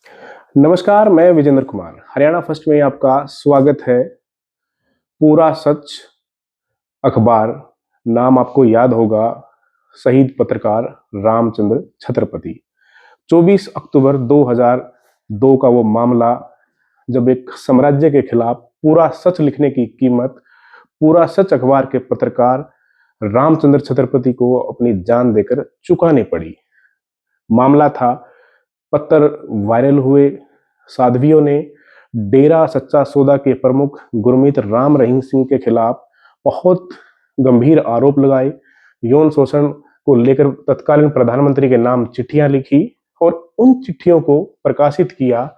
नमस्कार, मैं विजेंद्र कुमार। हरियाणा फर्स्ट में आपका स्वागत है। पूरा सच अखबार, नाम आपको याद होगा, शहीद पत्रकार रामचंद्र छत्रपति। 24 अक्टूबर 2002 का वो मामला, जब एक साम्राज्य के खिलाफ पूरा सच लिखने की कीमत पूरा सच अखबार के पत्रकार रामचंद्र छत्रपति को अपनी जान देकर चुकानी पड़ी। मामला था, पत्र वायरल हुए, साध्वियों ने डेरा सच्चा सौदा के प्रमुख गुरमीत राम रहीम सिंह के खिलाफ बहुत गंभीर आरोप लगाए, यौन शोषण को लेकर तत्कालीन प्रधानमंत्री के नाम चिट्ठियां लिखी और उन चिट्ठियों को प्रकाशित किया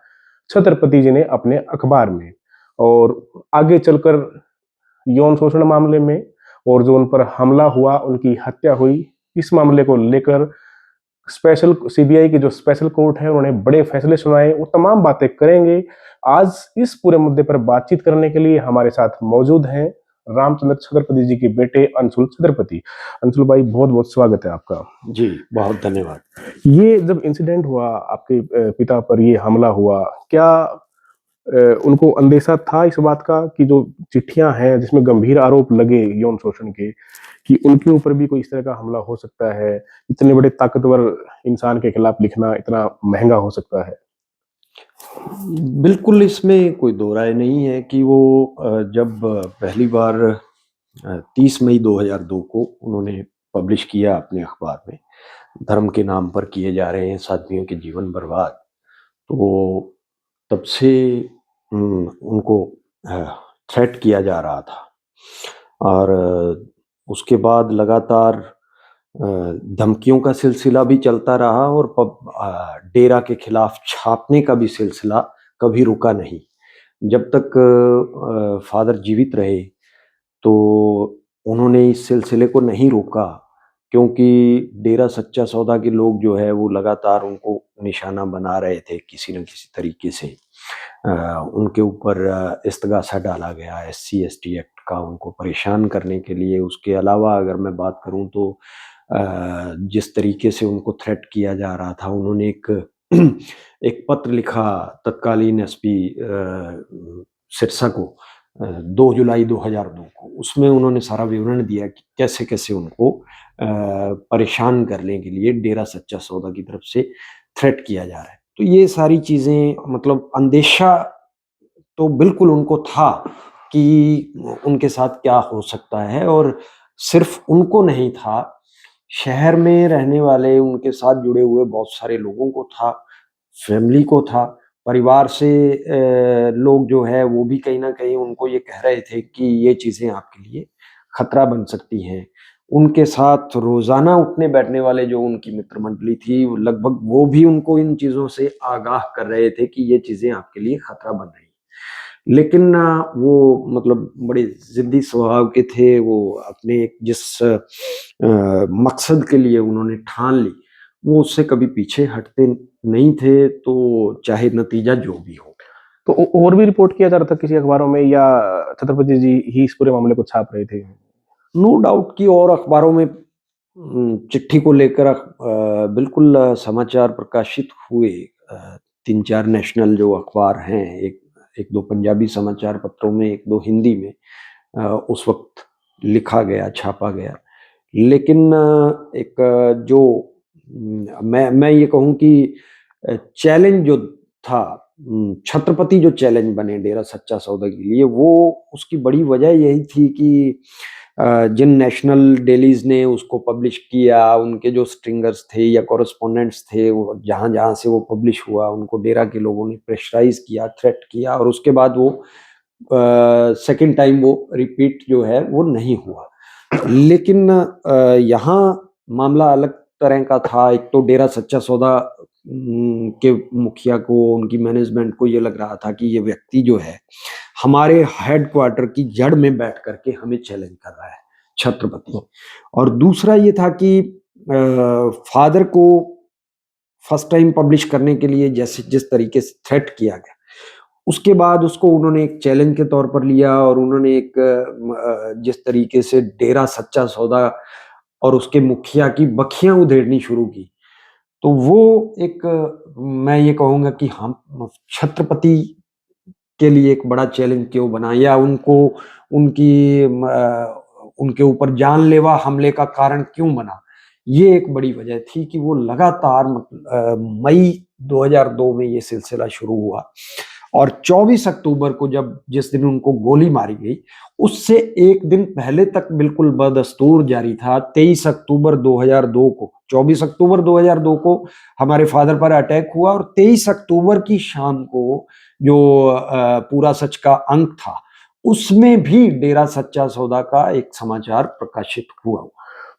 छत्रपति जी ने अपने अखबार में। और आगे चलकर यौन शोषण मामले में और जो उन पर हमला हुआ, उनकी हत्या हुई, इस मामले को लेकर स्पेशल सीबीआई की जो स्पेशल कोर्ट है, उन्होंने बड़े फैसले सुनाए। वो तमाम बातें करेंगे। आज इस पूरे मुद्दे पर बातचीत करने के लिए हमारे साथ मौजूद हैं रामचंद्र छत्रपति जी के बेटे अंशुल छत्रपति। अंशुल भाई, बहुत बहुत स्वागत है आपका। जी, बहुत धन्यवाद। ये जब इंसिडेंट हुआ, आपके पिता पर ये हमला हुआ, क्या उनको अंदेशा था इस बात का कि जो चिट्ठियां हैं जिसमें गंभीर आरोप लगे यौन शोषण के, कि उनके ऊपर भी कोई इस तरह का हमला हो सकता है? इतने बड़े ताकतवर इंसान के खिलाफ लिखना इतना महंगा हो सकता है? बिल्कुल, इसमें कोई दो राय नहीं है कि वो जब पहली बार 30 मई 2002 को उन्होंने पब्लिश किया अपने अखबार में, धर्म के नाम पर किए जा रहे हैं साध्वियों के जीवन बर्बाद, तो तब से उनको थ्रेट किया जा रहा था। और उसके बाद लगातार धमकियों का सिलसिला भी चलता रहा और डेरा के खिलाफ छापने का भी सिलसिला कभी रुका नहीं। जब तक फादर जीवित रहे तो उन्होंने इस सिलसिले को नहीं रोका, क्योंकि डेरा सच्चा सौदा के लोग जो है वो लगातार उनको निशाना बना रहे थे किसी न किसी तरीके से। उनके ऊपर इस्तगासा डाला गया एससी एसटी एक्ट का उनको परेशान करने के लिए। उसके अलावा अगर मैं बात करूं तो जिस तरीके से उनको थ्रेट किया जा रहा था, उन्होंने एक एक पत्र लिखा तत्कालीन एसपी सिरसा को 2 जुलाई 2002 को। उसमें उन्होंने सारा विवरण दिया कि कैसे-कैसे उनको परेशान करने के लिए डेरा सच्चा सौदा की तरफ से थ्रेट किया जा रहा है। तो ये सारी चीज़ें, मतलब अंदेशा तो बिल्कुल उनको था कि उनके साथ क्या हो सकता है, और सिर्फ उनको नहीं था, शहर में रहने वाले उनके साथ जुड़े हुए बहुत सारे लोगों को था, फैमिली को था, परिवार से लोग जो है वो भी कहीं न कहीं उनको ये कह रहे थे कि ये चीज़ें आपके लिए खतरा बन सकती हैं। उनके साथ रोज़ाना उठने बैठने वाले जो उनकी मित्र मंडली थी, वो लगभग वो भी उनको इन चीज़ों से आगाह कर रहे थे कि ये चीज़ें आपके लिए खतरा बन रही हैं। लेकिन वो मतलब बड़े ज़िद्दी स्वभाव के थे। वो अपने एक जिस मकसद के लिए उन्होंने ठान ली, वो उससे कभी पीछे हटते नहीं थे, तो चाहे नतीजा जो भी हो। तो और भी रिपोर्ट किया जा रहा था किसी अखबारों में, या छत्रपति जी ही इस पूरे मामले को छाप रहे थे? नो डाउट कि और अखबारों में चिट्ठी को लेकर बिल्कुल समाचार प्रकाशित हुए। 3-4 नेशनल जो अखबार हैं, एक 1-2 पंजाबी समाचार पत्रों में, 1-2 हिंदी में उस वक़्त लिखा गया, छापा गया। लेकिन एक जो मैं ये कहूँ कि चैलेंज जो था, छत्रपति जो चैलेंज बने डेरा सच्चा सौदा के लिए, वो उसकी बड़ी वजह यही थी कि जिन नेशनल डेलीज़ ने उसको पब्लिश किया, उनके जो स्ट्रिंगर्स थे या कॉरेस्पोंडेंट्स थे, वो जहाँ-जहाँ से वो पब्लिश हुआ, उनको डेरा के लोगों ने प्रेशराइज़ किया, थ्रेट किया, और उसके बाद वो सेकंड टाइम वो रिपीट जो है वो नहीं हुआ। लेकिन यहाँ मामला अलग तरह का था। एक तो डेरा सच्चा सौदा के मुखिया को, उनकी मैनेजमेंट को ये लग रहा था कि ये व्यक्ति जो है हमारे हेडक्वार्टर की जड़ में बैठ करके हमें चैलेंज कर रहा है, छत्रपति। और दूसरा ये था कि फादर को फर्स्ट टाइम पब्लिश करने के लिए जैसे जिस तरीके से थ्रेट किया गया, उसके बाद उसको उन्होंने एक चैलेंज के तौर पर लिया, और उन्होंने एक जिस तरीके से डेरा सच्चा सौदा और उसके मुखिया की बखियां उधेड़नी शुरू की, तो वो एक मैं ये कहूँगा कि हम छत्रपति के लिए एक बड़ा चैलेंज क्यों बना, या उनको उनके ऊपर जानलेवा हमले का कारण क्यों बना। ये एक बड़ी वजह थी कि वो लगातार मई 2002 में ये सिलसिला शुरू हुआ और 24 अक्टूबर को जब जिस दिन उनको गोली मारी गई, उससे एक दिन पहले तक बिल्कुल बदस्तूर जारी था। 23 अक्टूबर 2002 को 24 अक्टूबर 2002 को हमारे फादर पर अटैक हुआ और 23 अक्टूबर की शाम को जो पूरा सच का अंक था, उसमें भी डेरा सच्चा सौदा का एक समाचार प्रकाशित हुआ।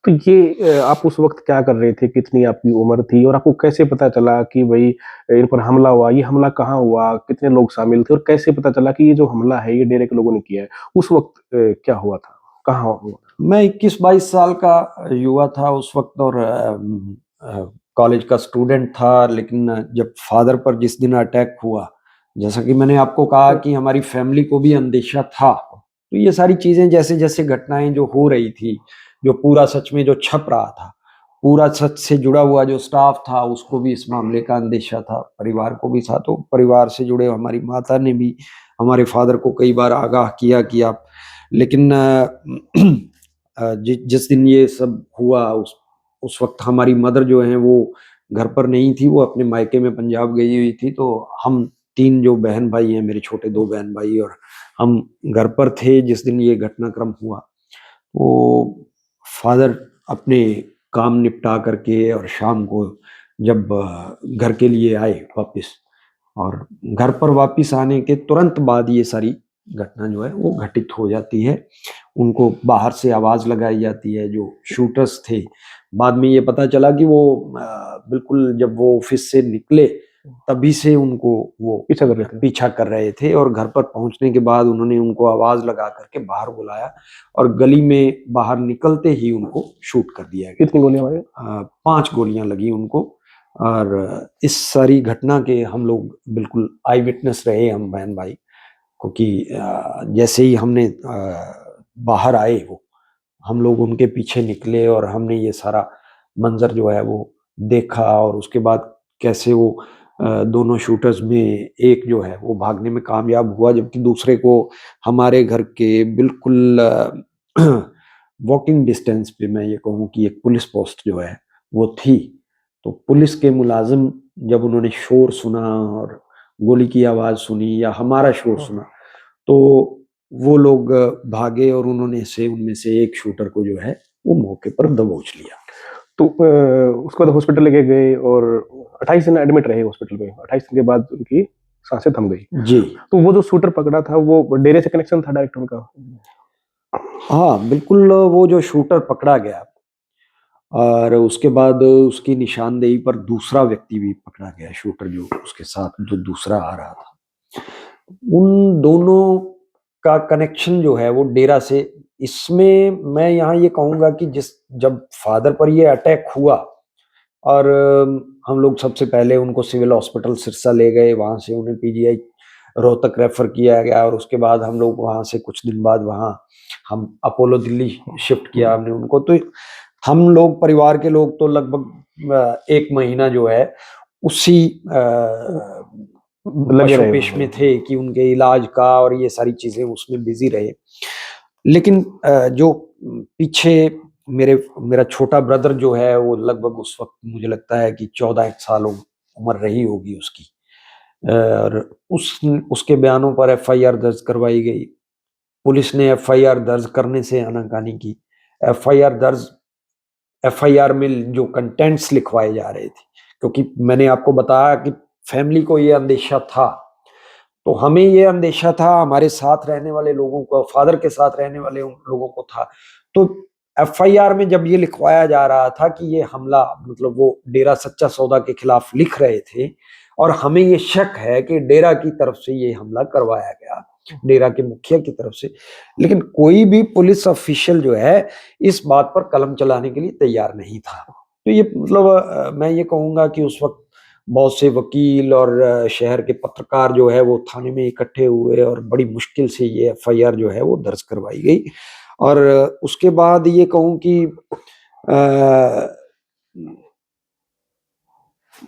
तो ये आप उस वक़्त क्या कर रहे थे? कितनी आपकी उम्र थी? और आपको कैसे पता चला कि भई इन पर हमला हुआ? ये हमला कहाँ हुआ? कितने लोग शामिल थे? और कैसे पता चला कि ये जो हमला है, ये डेरे के लोगों ने किया है? उस वक़्त क्या हुआ था? कहाँ हुआ? मैं 21-22 साल का युवा था उस वक़्त और कॉलेज का स्टूडेंट था, लेकिन जब फादर पर जिस दिन अटैक हुआ, जैसा कि मैंने आपको कहा कि हमारी फैमिली को भी अंदेशा था। तो ये सारी चीज़ें जैसे-जैसे घटनाएँ जो हो रही थी, जो पूरा सच में जो छप रहा था, पूरा सच से जुड़ा हुआ जो स्टाफ था, उसको भी इस मामले का अंदेशा था, परिवार को भी था। तो परिवार से जुड़े हमारी माता ने भी हमारे फादर को कई बार आगाह किया कि आप, लेकिन जिस दिन ये सब हुआ उस वक़्त हमारी मदर जो हैं वो घर पर नहीं थी, वो अपने मायके में पंजाब गई हुई थी। तो हम 3 जो बहन-भाई हैं, मेरे छोटे 2 बहन-भाई और हम घर पर थे जिस दिन ये घटनाक्रम हुआ। तो फादर अपने काम निपटा करके और शाम को जब घर के लिए आए वापस, और घर पर वापस आने के तुरंत बाद ये सारी घटना जो है वो घटित हो जाती है। उनको बाहर से आवाज़ लगाई जाती है, जो शूटर्स थे। बाद में ये पता चला कि वो बिल्कुल जब वो ऑफ़िस से निकले, तभी से उनको वो पीछा कर रहे थे? पीछा कर रहे थे और घर पर पहुँचने के बाद उन्होंने उनको आवाज़ लगा कर के बाहर बुलाया और गली में बाहर निकलते ही उनको शूट कर दिया गया। कितनी गोलियाँ मारी? 5 गोलियाँ लगी उनको और इस सारी घटना के हम लोग बिल्कुल आई विटनेस रहे, हम बहन-भाई, क्योंकि जैसे ही हमने बाहर आए वो, हम लोग उनके पीछे निकले और हमने ये सारा मंज़र जो है वो देखा और उसके बाद कैसे वो दोनों शूटर्स में एक जो है वो भागने में कामयाब हुआ, जबकि दूसरे को हमारे घर के बिल्कुल वॉकिंग डिस्टेंस पे मैं ये कहूँ कि एक पुलिस पोस्ट जो है वो थी। तो पुलिस के मुलाज़िम जब उन्होंने शोर सुना और गोली की आवाज़ सुनी या हमारा शोर सुना, तो वो लोग भागे और उनमें से एक शूटर को जो है वो मौके पर दबोच लिया। तो उसके बाद हॉस्पिटल लेके गए और 28 दिन एडमिट रहे हॉस्पिटल में। 28 दिन के बाद उनकी साँसें थम गई। जी। तो वो जो शूटर पकड़ा था, वो डेरे से कनेक्शन था डायरेक्ट उनका? हाँ, बिल्कुल वो जो शूटर पकड़ा गया और उसके बाद उसकी निशानदेही पर दूसरा व्यक्ति भी पकड़ा गया, शूटर जो उसके साथ जो दूसरा आ रहा था। उन दोनों का कनेक्शन जो है वो डेरा से, इसमें मैं यहाँ ये कहूँगा कि जब फादर पर ये अटैक हुआ और हम लोग सबसे पहले उनको सिविल हॉस्पिटल सिरसा ले गए, वहाँ से उन्हें पीजीआई रोहतक रेफ़र किया गया और उसके बाद हम लोग वहाँ से कुछ दिन बाद वहाँ हम अपोलो दिल्ली शिफ्ट किया हमने उनको। तो हम लोग परिवार के लोग तो लगभग 1 महीना जो है उसी लगे रहे पशोपेश में थे कि उनके इलाज का और ये सारी चीज़ें उसमें बिज़ी रहे। लेकिन जो पीछे मेरा छोटा ब्रदर जो है वो लगभग उस वक़्त मुझे लगता है कि 14 एक साल उम्र रही होगी उसकी। और उसके बयानों पर एफआईआर दर्ज करवाई गई। पुलिस ने एफआईआर दर्ज करने से आनाकानी की। एफआईआर दर्ज एफआईआर में जो कंटेंट्स लिखवाए जा रहे थे, क्योंकि मैंने आपको बताया कि फैमिली को ये अंदेशा था, तो हमें ये अंदेशा था, हमारे साथ रहने वाले लोगों को, फादर के साथ रहने वाले उन लोगों को था। तो एफआईआर में जब ये लिखवाया जा रहा था कि ये हमला मतलब वो डेरा सच्चा सौदा के खिलाफ लिख रहे थे और हमें ये शक है कि डेरा की तरफ से ये हमला करवाया गया, डेरा के मुखिया की तरफ से। लेकिन कोई भी पुलिस ऑफिशियल जो है इस बात पर कलम चलाने के लिए तैयार नहीं था। तो ये मतलब मैं ये कहूँगा कि उस वक़्त बहुत से वकील और शहर के पत्रकार जो है वो थाने में इकट्ठे हुए और बड़ी मुश्किल से ये एफआईआर जो है वो दर्ज करवाई गई। और उसके बाद ये कहूँ कि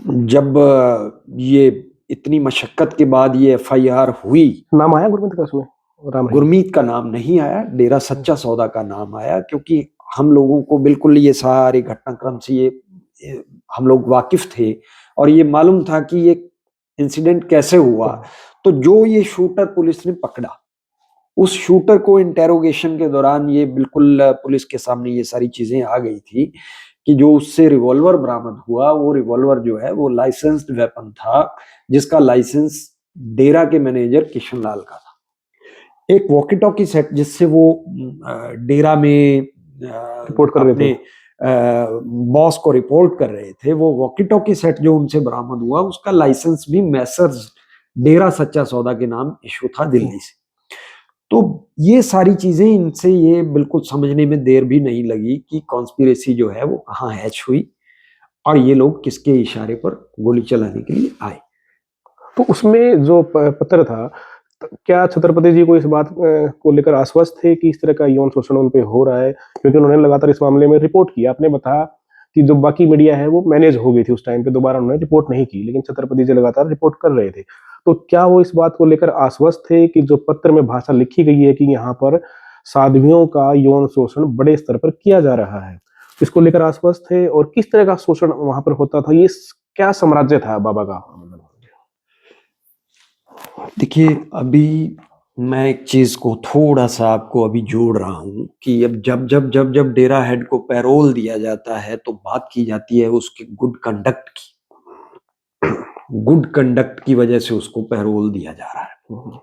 जब ये इतनी मशक्कत के बाद ये FIR हुई, नाम आया गुरमीत का उसमें? राम रहीम? गुरमीत का नाम नहीं आया, डेरा सच्चा सौदा का नाम आया, क्योंकि हम लोगों को बिल्कुल ये सारे घटनाक्रम से ये हम लोग वाकिफ थे और ये मालूम था कि ये इंसिडेंट कैसे हुआ। तो जो ये शूटर पुलिस ने पकड़ा, उस शूटर को इंटेरोगेशन के दौरान ये बिल्कुल पुलिस के सामने ये सारी चीजें आ गई थी कि जो उससे रिवॉल्वर बरामद हुआ, वो रिवॉल्वर जो है वो लाइसेंस्ड वेपन था, जिसका लाइसेंस डेरा के मैनेजर किशन लाल का था। एक वॉकी टॉकी सेट जिससे वो डेरा में रिपोर्ट कर रहे थे, बॉस को रिपोर्ट कर रहे थे, वो वॉकी टॉकी सेट जो उनसे बरामद हुआ, उसका लाइसेंस भी मैसर्स डेरा सच्चा सौदा के नाम इशू था दिल्ली से। तो ये सारी चीजें, इनसे ये बिल्कुल समझने में देर भी नहीं लगी कि कॉन्स्पिरेसी जो है वो कहाँ हैच हुई और ये लोग किसके इशारे पर गोली चलाने के लिए आए। तो उसमें जो पत्र था, क्या छत्रपति जी को इस बात को लेकर आश्वस्त थे कि इस तरह का यौन शोषण उन पे हो रहा है? क्योंकि उन्होंने लगातार इस मामले में रिपोर्ट किया। आपने बताया कि जो बाकी मीडिया है वो मैनेज हो गई थी उस टाइम पे, दोबारा उन्होंने रिपोर्ट नहीं की, लेकिन छत्रपति जी लगातार रिपोर्ट कर रहे थे। तो क्या वो इस बात को लेकर आश्वस्त थे कि जो पत्र में भाषा लिखी गई है कि यहाँ पर साध्वियों का यौन शोषण बड़े स्तर पर किया जा रहा है, इसको लेकर आश्वस्त थे? और किस तरह का शोषण वहां पर होता था? ये क्या साम्राज्य था बाबा का? देखिए, अभी मैं एक चीज को थोड़ा सा आपको अभी जोड़ रहा हूं कि अब जब डेरा हेड को पैरोल दिया जाता है तो बात की जाती है उसके गुड कंडक्ट की। गुड कंडक्ट की वजह से उसको पैरोल दिया जा रहा है।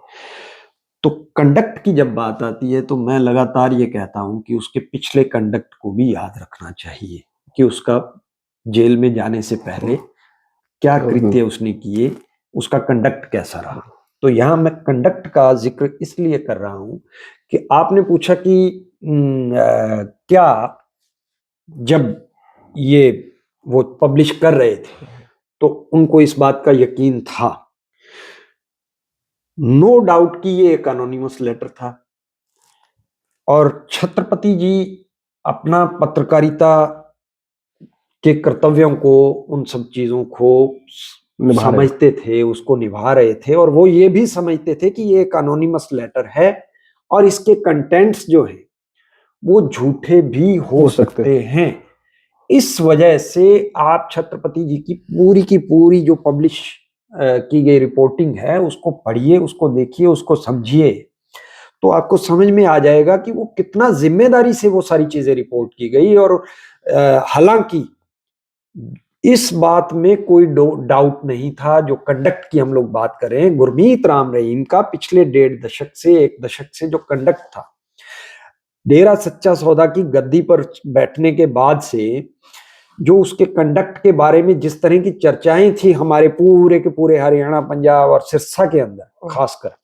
तो कंडक्ट की जब बात आती है तो मैं लगातार ये कहता हूं कि उसके पिछले कंडक्ट को भी याद रखना चाहिए कि उसका जेल में जाने से पहले क्या कृत्य उसने किए, उसका कंडक्ट कैसा रहा। तो यहाँ मैं कंडक्ट का जिक्र इसलिए कर रहा हूं कि आपने पूछा कि क्या जब ये वो पब्लिश कर रहे थे तो उनको इस बात का यकीन था। नो डाउट कि ये एक एनोनिमस लेटर था और छत्रपति जी अपना पत्रकारिता के कर्तव्यों को, उन सब चीजों को समझते थे, उसको निभा रहे थे और वो ये भी समझते थे कि ये एक एनोनिमस लेटर है और इसके कंटेंट्स जो है वो झूठे भी हो सकते हैं। इस वजह से आप छत्रपति जी की पूरी जो पब्लिश की गई रिपोर्टिंग है उसको पढ़िए, उसको देखिए, उसको समझिए, तो आपको समझ में आ जाएगा कि वो कितना जिम्मेदारी से वो सारी चीजें रिपोर्ट की गई। और हालांकि इस बात में कोई डाउट नहीं था, जो कंडक्ट की हम लोग बात कर रहे हैं, गुरमीत राम रहीम का पिछले 1.5 दशक से 1 दशक से जो कंडक्ट था, डेरा सच्चा सौदा की गद्दी पर बैठने के बाद से जो उसके कंडक्ट के बारे में जिस तरह की चर्चाएं थी हमारे पूरे के पूरे हरियाणा, पंजाब और सिरसा के अंदर, खासकर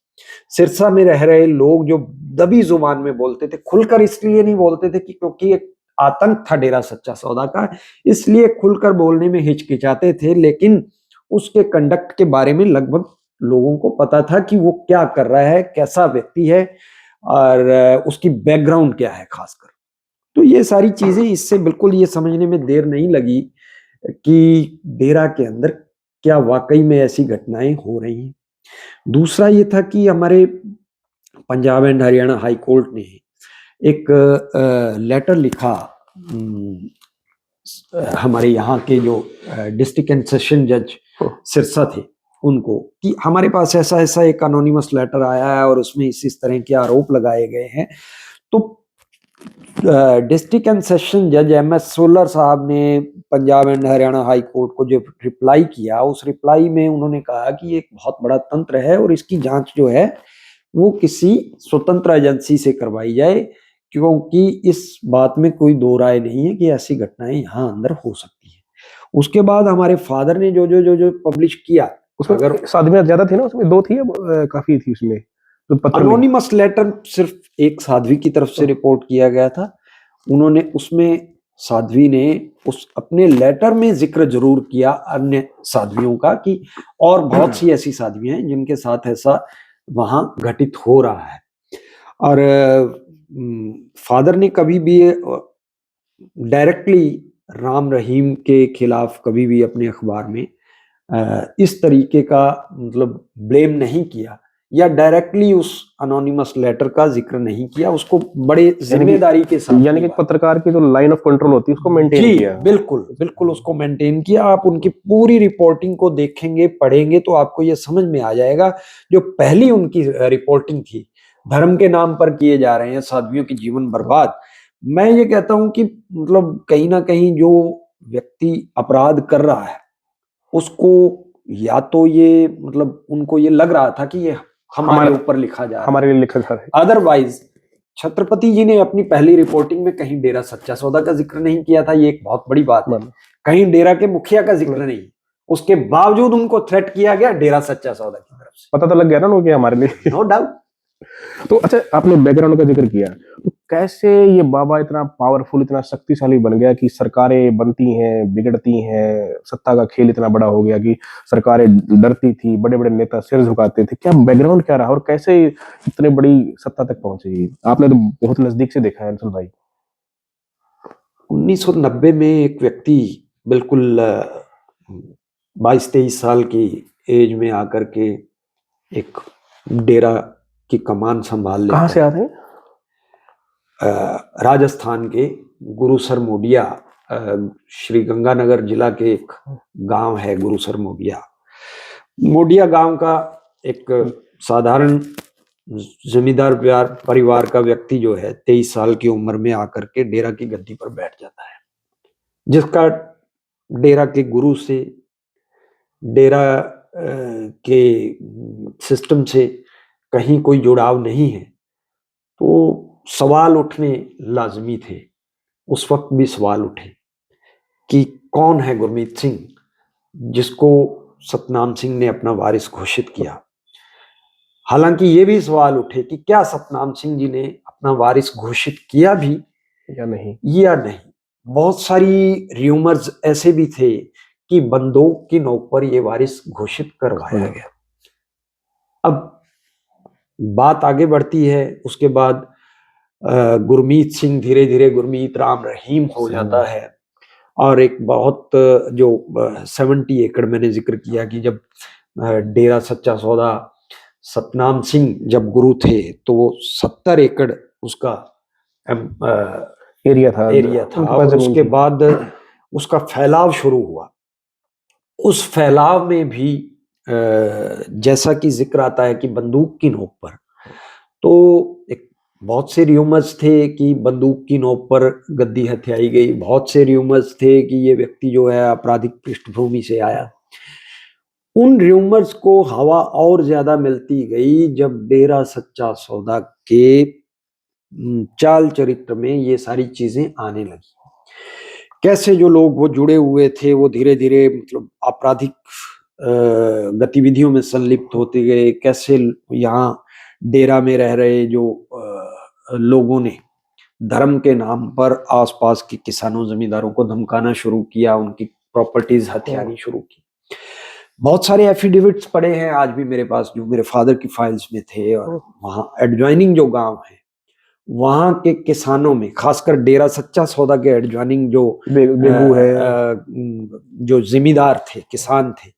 सिरसा में रह रहे लोग जो दबी जुबान में बोलते थे, खुलकर इसलिए नहीं बोलते थे कि क्योंकि एक आतंक था डेरा सच्चा सौदा का, इसलिए खुलकर बोलने में हिचकिचाते थे, लेकिन उसके कंडक्ट के बारे में लगभग लोगों को पता था कि वो क्या कर रहा है, कैसा व्यक्ति है और उसकी बैकग्राउंड क्या है खासकर। तो ये सारी चीजें, इससे बिल्कुल ये समझने में देर नहीं लगी कि डेरा के अंदर क्या वाकई में ऐसी घटनाएं हो रही हैं। दूसरा ये था कि हमारे Punjab and Haryana high court ने एक लेटर लिखा हमारे यहाँ के जो डिस्ट्रिक्ट एंड सेशन जज सिरसा थे उनको, कि हमारे पास ऐसा ऐसा एक अनोनिमस लेटर आया है और उसमें इस तरह के आरोप लगाए गए हैं। तो डिस्ट्रिक्ट एंड सेशन जज MS सोलर साहब ने Punjab and Haryana high court को जो रिप्लाई किया, उस रिप्लाई में उन्होंने कहा कि एक बहुत बड़ा तंत्र है और इसकी जांच जो है वो किसी स्वतंत्र एजेंसी से करवाई जाए, क्योंकि इस बात में कोई दो राय नहीं है कि ऐसी घटनाएं यहाँ अंदर हो सकती है। उसके बाद हमारे फादर ने जो जो जो जो पब्लिश किया, उसमें अगर साधवियां ज्यादा थी ना, उसमें 2 थी या काफी थी उसमें? तो पत्र अनोनिमस लेटर सिर्फ एक साध्वी की तरफ से रिपोर्ट किया गया था। उन्होंने उसमें, साध्वी ने उस अपने लेटर में जिक्र जरूर किया अन्य साध्वियों का कि और बहुत सी ऐसी साध्वियां हैं जिनके साथ ऐसा वहां घटित हो रहा है। और फादर ने कभी भी डायरेक्टली राम रहीम के खिलाफ कभी भी अपने अखबार में इस तरीके का मतलब ब्लेम नहीं किया या डायरेक्टली उस अनोनिमस लेटर का जिक्र नहीं किया, उसको बड़े जिम्मेदारी के साथ यानी कि पत्रकार की जो लाइन ऑफ कंट्रोल होती है उसको मेंटेन किया। बिल्कुल बिल्कुल उसको मेंटेन किया। आप उनकी पूरी रिपोर्टिंग को देखेंगे, पढ़ेंगे तो आपको ये समझ में आ जाएगा। जो पहली उनकी रिपोर्टिंग थी, धर्म के नाम पर किए जा रहे हैं साध्वियों की जीवन बर्बाद, मैं ये कहता हूं कि मतलब कहीं ना कहीं जो व्यक्ति अपराध कर रहा है उसको या तो ये मतलब उनको ये लग रहा था कि ये हमारे ऊपर लिखा जा रहा है, हमारे लिए लिखा जा रहा है। अदरवाइज छत्रपति जी ने अपनी पहली रिपोर्टिंग में कहीं डेरा सच्चा सौदा का जिक्र नहीं किया था, ये एक बहुत बड़ी बात है। कहीं डेरा के मुखिया का जिक्र नहीं, उसके बावजूद उनको थ्रेट किया गया डेरा सच्चा सौदा की तरफ से। पता तो लग गया ना उनको हमारे लिए, नो डाउट। तो अच्छा, आपने बैकग्राउंड का जिक्र किया, तो कैसे ये बाबा इतना पावरफुल, इतना शक्तिशाली बन गया कि सरकारें बनती हैं, बिगड़ती हैं, सत्ता का खेल इतना बड़ा हो गया कि सरकारें डरती थी, बड़े बड़े नेता सिर झुकाते थे? क्या बैकग्राउंड क्या रहा और कैसे इतने बड़ी सत्ता तक पहुंचे? आपने तो बहुत नजदीक से देखा है अंशुल भाई। 1990 में एक व्यक्ति बिल्कुल 22-23 साल की एज में आकर के एक डेरा की कमान संभाल लेता है। कहाँ से आते हैं? राजस्थान के गुरुसर मोडिया, श्री गंगानगर जिला के एक गांव है गुरुसर मोडिया। मोडिया गांव का एक साधारण जमींदार परिवार का व्यक्ति जो है 23 साल की उम्र में आकर के डेरा की गद्दी पर बैठ जाता है, जिसका डेरा के गुरु से, डेरा के सिस्टम से कहीं कोई जुड़ाव नहीं है। तो सवाल उठने लाजमी थे। उस वक्त भी सवाल उठे कि कौन है गुरमीत सिंह जिसको सतनाम सिंह ने अपना वारिस घोषित किया। हालांकि ये भी सवाल उठे कि क्या सतनाम सिंह जी ने अपना वारिस घोषित किया भी या नहीं। बहुत सारी र्यूमर्स ऐसे भी थे कि बंदूक की नोक पर यह वारिस घोषित करवाया गया। अब बात आगे बढ़ती है, उसके बाद गुरमीत सिंह धीरे धीरे गुरमीत राम रहीम हो जाता है। और एक बहुत जो 70 एकड़ मैंने जिक्र किया कि जब डेरा सच्चा सौदा सतनाम सिंह जब गुरु थे तो वो 70 एकड़ उसका एरिया था और उसके बाद उसका फैलाव शुरू हुआ। उस फैलाव में भी जैसा कि जिक्र आता है कि बंदूक की नोक पर, तो एक बहुत से र्यूमर्स थे कि बंदूक की नोक पर गद्दी हथियाई गई। बहुत से र्यूमर्स थे कि ये व्यक्ति जो है आपराधिक पृष्ठभूमि से आया। उन र्यूमर्स को हवा और ज्यादा मिलती गई जब डेरा सच्चा सौदा के चाल चरित्र में ये सारी चीजें आने लगी। कैसे जो लोग वो जुड़े हुए थे वो धीरे धीरे मतलब आपराधिक गतिविधियों में संलिप्त होते गए। कैसे यहाँ डेरा में रह रहे जो लोगों ने धर्म के नाम पर आसपास के किसानों जमींदारों को धमकाना शुरू किया, उनकी प्रॉपर्टीज हथियानी शुरू की। बहुत सारे एफिडेविट्स पड़े हैं आज भी मेरे पास जो मेरे फादर की फाइल्स में थे। और वहाँ एडजॉइनिंग जो गांव है वहां के किसानों में, खासकर डेरा सच्चा सौदा के एडजॉइनिंग जो बेगू है, जो जिम्मेदार थे, किसान थे,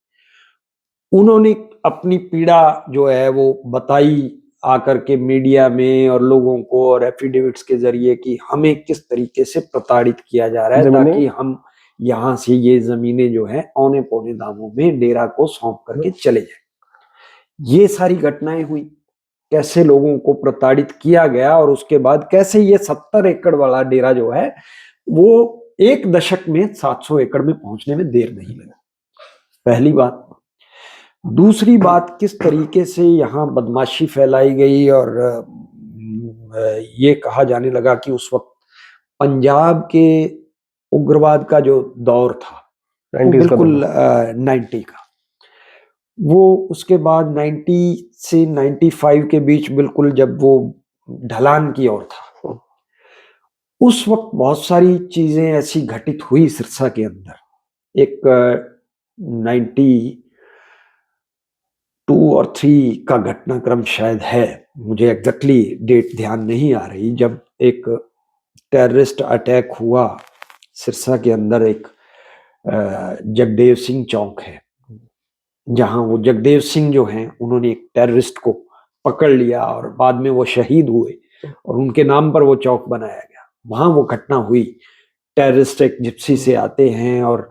उन्होंने अपनी पीड़ा जो है वो बताई आकर के मीडिया में और लोगों को और एफिडेविट्स के जरिए कि हमें किस तरीके से प्रताड़ित किया जा रहा है ताकि हम यहाँ से ये जमीनें जो है औने पौने दामों में डेरा को सौंप करके चले जाए। ये सारी घटनाएं हुई, कैसे लोगों को प्रताड़ित किया गया और उसके बाद कैसे ये 70 एकड़ वाला डेरा जो है वो एक दशक में 700 एकड़ में पहुंचने में देर नहीं लगी। पहली बात। दूसरी बात, किस तरीके से यहाँ बदमाशी फैलाई गई और ये कहा जाने लगा कि उस वक्त पंजाब के उग्रवाद का जो दौर था बिल्कुल 90 का, वो उसके बाद 90 से 95 के बीच बिल्कुल जब वो ढलान की ओर था, उस वक्त बहुत सारी चीजें ऐसी घटित हुई सिरसा के अंदर। एक 92 और 3 का घटनाक्रम शायद है, मुझे एग्जैक्टली डेट ध्यान नहीं आ रही, जब एक टेररिस्ट अटैक हुआ सिरसा के अंदर एक जगदेव सिंह चौक है, जहां वो जगदेव सिंह जो हैं उन्होंने एक टेररिस्ट को पकड़ लिया और बाद में वो शहीद हुए और उनके नाम पर वो चौक बनाया गया। वहां वो घटना हुई। टेररिस्ट एक जिप्सी से आते हैं और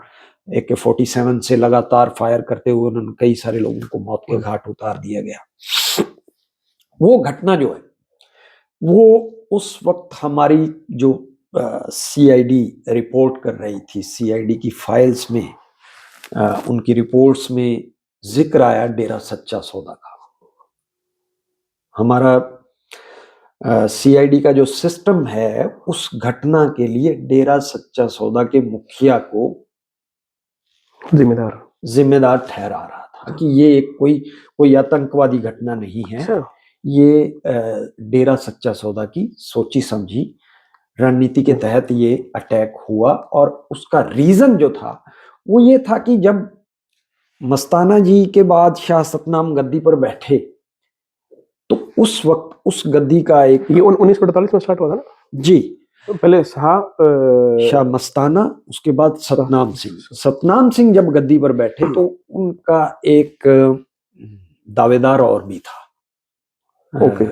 AK-47 से लगातार फायर करते हुए उन्होंने कई सारे लोगों को मौत के घाट उतार दिया गया। वो घटना जो है वो उस वक्त हमारी जो CID रिपोर्ट कर रही थी, CID की फाइल्स में उनकी रिपोर्ट्स में जिक्र आया डेरा सच्चा सौदा का। हमारा CID का जो सिस्टम है उस घटना के लिए डेरा सच्चा सौदा के मुखिया को जिम्मेदार ठहरा रहा था कि ये एक कोई आतंकवादी घटना नहीं है। ये डेरा सच्चा सौदा की सोची समझी रणनीति के तहत ये अटैक हुआ और उसका रीजन जो था वो ये था कि जब मस्ताना जी के बाद शाह सतनाम गद्दी पर बैठे तो उस वक्त उस गद्दी का एक, ये 1948 में स्टार्ट हुआ था ना जी, तो पहले शाह मस्ताना, उसके बाद सतनाम सिंह जब गद्दी पर बैठे तो उनका एक दावेदार और भी था। ओके।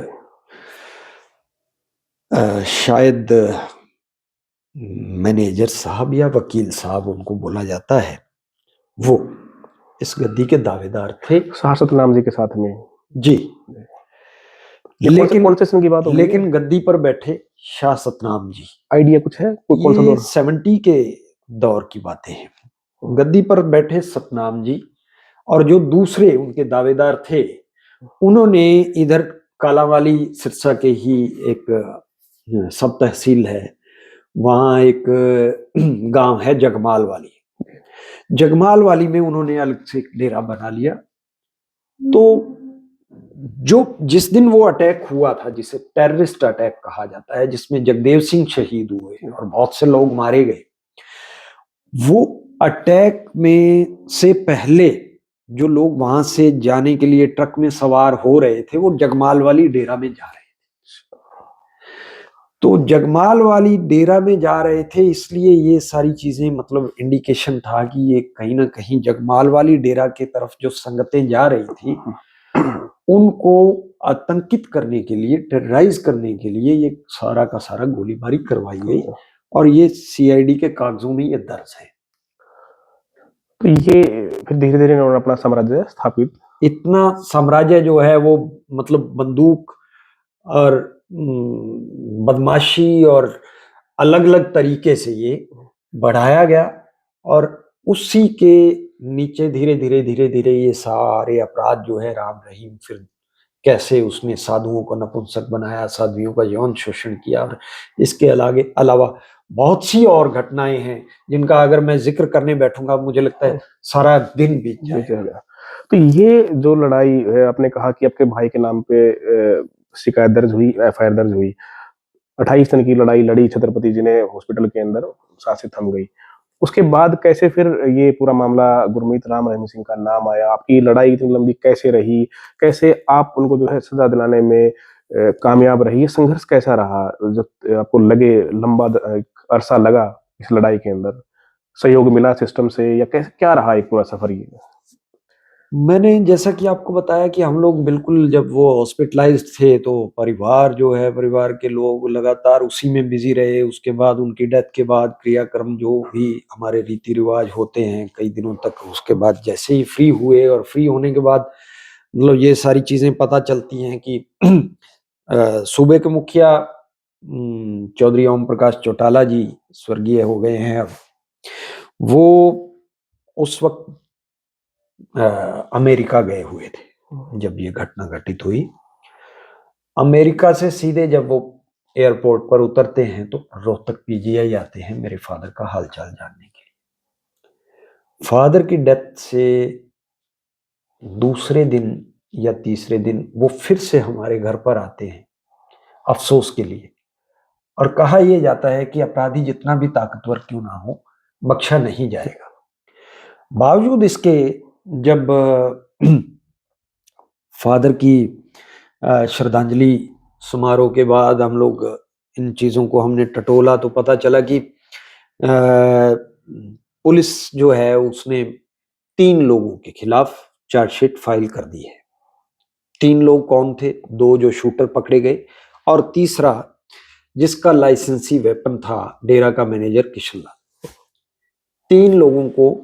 शायद मैनेजर साहब या वकील साहब उनको बोला जाता है, वो इस गद्दी के दावेदार थे शाह सतनाम जी के साथ में जी। लेकिन कौन से सन की बात हो? लेकिन गद्दी पर बैठे शाह सतनाम जी, आइडिया कुछ है? कौन सा दौर? 70 के दौर की बातें हैं। गद्दी पर बैठे सतनाम जी और जो दूसरे उनके दावेदार थे उन्होंने इधर कालावाली सिरसा के ही एक सब तहसील है, वहां एक गांव है जगमाल वाली। जगमाल वाली में उन्होंने अलग से एक डेरा बना लिया। तो जो जिस दिन वो अटैक हुआ था, जिसे टेररिस्ट अटैक कहा जाता है, जिसमें जगदेव सिंह शहीद हुए और बहुत से लोग मारे गए, वो अटैक में से पहले जो लोग वहां से जाने के लिए ट्रक में सवार हो रहे थे वो जगमाल वाली डेरा में जा रहे थे। तो जगमाल वाली डेरा में जा रहे थे, इसलिए ये सारी चीजें मतलब इंडिकेशन था कि ये कहीं ना कहीं जगमाल वाली डेरा के तरफ जो संगतें जा रही थी उनको आतंकित करने के लिए, टेरराइज करने के लिए ये सारा का सारा गोलीबारी करवाई गई और ये CID के कागजों में ये दर्ज है। तो ये फिर धीरे धीरे उन्होंने अपना साम्राज्य स्थापित, इतना साम्राज्य जो है वो मतलब बंदूक और बदमाशी और अलग अलग तरीके से ये बढ़ाया गया और उसी के नीचे धीरे धीरे ये सारे अपराध जो है राम रहीम, फिर कैसे उसने साधुओं को नपुंसक बनाया, साध्वियों का यौन शोषण किया और इसके अलावा बहुत सी और घटनाएं हैं जिनका अगर मैं जिक्र करने बैठूंगा मुझे लगता है सारा दिन बीत जाएगा। तो ये जो लड़ाई है, आपने कहा कि आपके भाई के नाम पे शिकायत दर्ज हुई, FIR दर्ज हुई, 28 दिन की लड़ाई लड़ी छत्रपति जी ने हॉस्पिटल के अंदर, सांसें थम गई। उसके बाद कैसे फिर ये पूरा मामला गुरमीत राम रहीम सिंह का नाम आया? आपकी लड़ाई इतनी लंबी कैसे रही? कैसे आप उनको जो है सजा दिलाने में कामयाब रही? संघर्ष कैसा रहा जब आपको लगे लंबा अरसा लगा इस लड़ाई के अंदर? सहयोग मिला सिस्टम से या कैसे, क्या रहा एक पूरा सफर ये? मैंने जैसा कि आपको बताया कि हम लोग बिल्कुल जब वो हॉस्पिटलाइज्ड थे तो परिवार जो है, परिवार के लोग लगातार उसी में बिजी रहे। उसके बाद उनकी डेथ के बाद क्रियाक्रम जो भी हमारे रीति रिवाज होते हैं कई दिनों तक, उसके बाद जैसे ही फ्री हुए और फ्री होने के बाद मतलब ये सारी चीजें पता चलती हैं कि सूबे के मुखिया चौधरी ओम प्रकाश चौटाला जी स्वर्गीय हो गए हैं। अब वो उस वक्त अमेरिका गए हुए थे जब ये घटना घटित हुई। अमेरिका से सीधे जब वो एयरपोर्ट पर उतरते हैं तो रोहतक PGI आते हैं मेरे फादर का हालचाल जानने के लिए। फादर की डेथ से दूसरे दिन या तीसरे दिन वो फिर से हमारे घर पर आते हैं अफसोस के लिए, और कहा यह जाता है कि अपराधी जितना भी ताकतवर क्यों ना हो बख्शा नहीं जाएगा। बावजूद इसके जब फादर की श्रद्धांजलि समारोह के बाद हम लोग इन चीज़ों को हमने टटोला तो पता चला कि पुलिस जो है उसने 3 लोगों के खिलाफ चार्जशीट फाइल कर दी है। 3 लोग कौन थे? 2 जो शूटर पकड़े गए और तीसरा जिसका लाइसेंसी वेपन था डेरा का मैनेजर किशन लाल। 3 लोगों को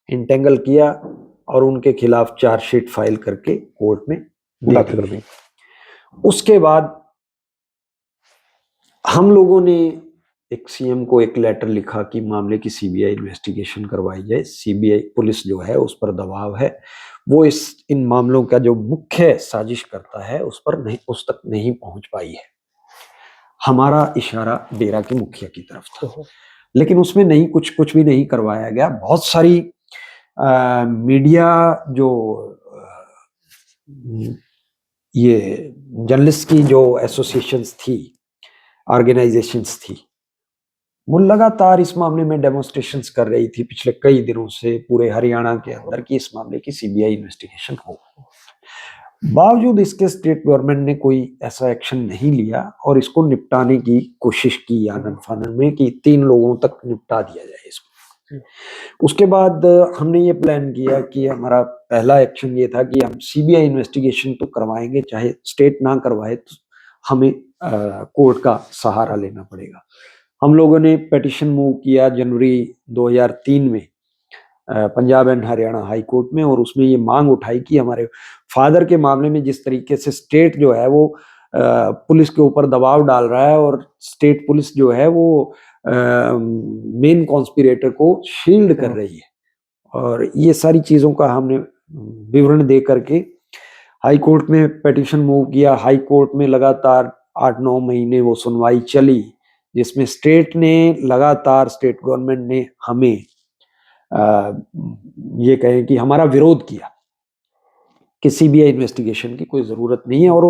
इंटेंगल किया और उनके खिलाफ चार्जशीट फाइल करके कोर्ट में दाखिल कर दी। उसके बाद हम लोगों ने एक सीएम को एक लेटर लिखा कि मामले की सीबीआई इन्वेस्टिगेशन करवाई जाए। सीबीआई पुलिस जो है उस पर दबाव है, वो इन मामलों का जो मुख्य साजिश करता है उस तक नहीं पहुंच पाई है। हमारा इशारा डेरा के मुखिया की तरफ था, लेकिन उसमें नहीं कुछ भी नहीं करवाया गया। बहुत सारी मीडिया जो ये जर्नलिस्ट की जो एसोसिएशंस थी, ऑर्गेनाइजेशंस थी, वो लगातार इस मामले में डेमोन्स्ट्रेशंस कर रही थी पिछले कई दिनों से पूरे हरियाणा के अंदर कि इस मामले की सीबीआई इन्वेस्टिगेशन हो। बावजूद इसके स्टेट गवर्नमेंट ने कोई ऐसा एक्शन नहीं लिया और इसको निपटाने की कोशिश की आनन फानन में कि 3 लोगों तक निपटा दिया जाए इसको। उसके बाद हमने ये प्लान किया कि हमारा पहला एक्शन ये था कि हम सीबीआई इन्वेस्टिगेशन तो करवाएंगे, चाहे स्टेट ना करवाए तो हमें कोर्ट का सहारा लेना पड़ेगा। हम लोगों ने पिटीशन मूव किया जनवरी 2003 में Punjab and Haryana high court में, और उसमें ये मांग उठाई कि हमारे फादर के मामले में जिस तरीके से स्टेट जो है वो पुलिस के ऊपर दबाव डाल रहा है और स्टेट पुलिस जो है वो मेन कॉन्स्पिरेटर को शील्ड कर रही है, और ये सारी चीजों का हमने विवरण दे करके हाई कोर्ट में पिटीशन मूव किया। हाई कोर्ट में लगातार 8-9 महीने वो सुनवाई चली, जिसमें स्टेट गवर्नमेंट ने हमें ये कहें कि हमारा विरोध किया कि सीबीआई इन्वेस्टिगेशन की कोई जरूरत नहीं है, और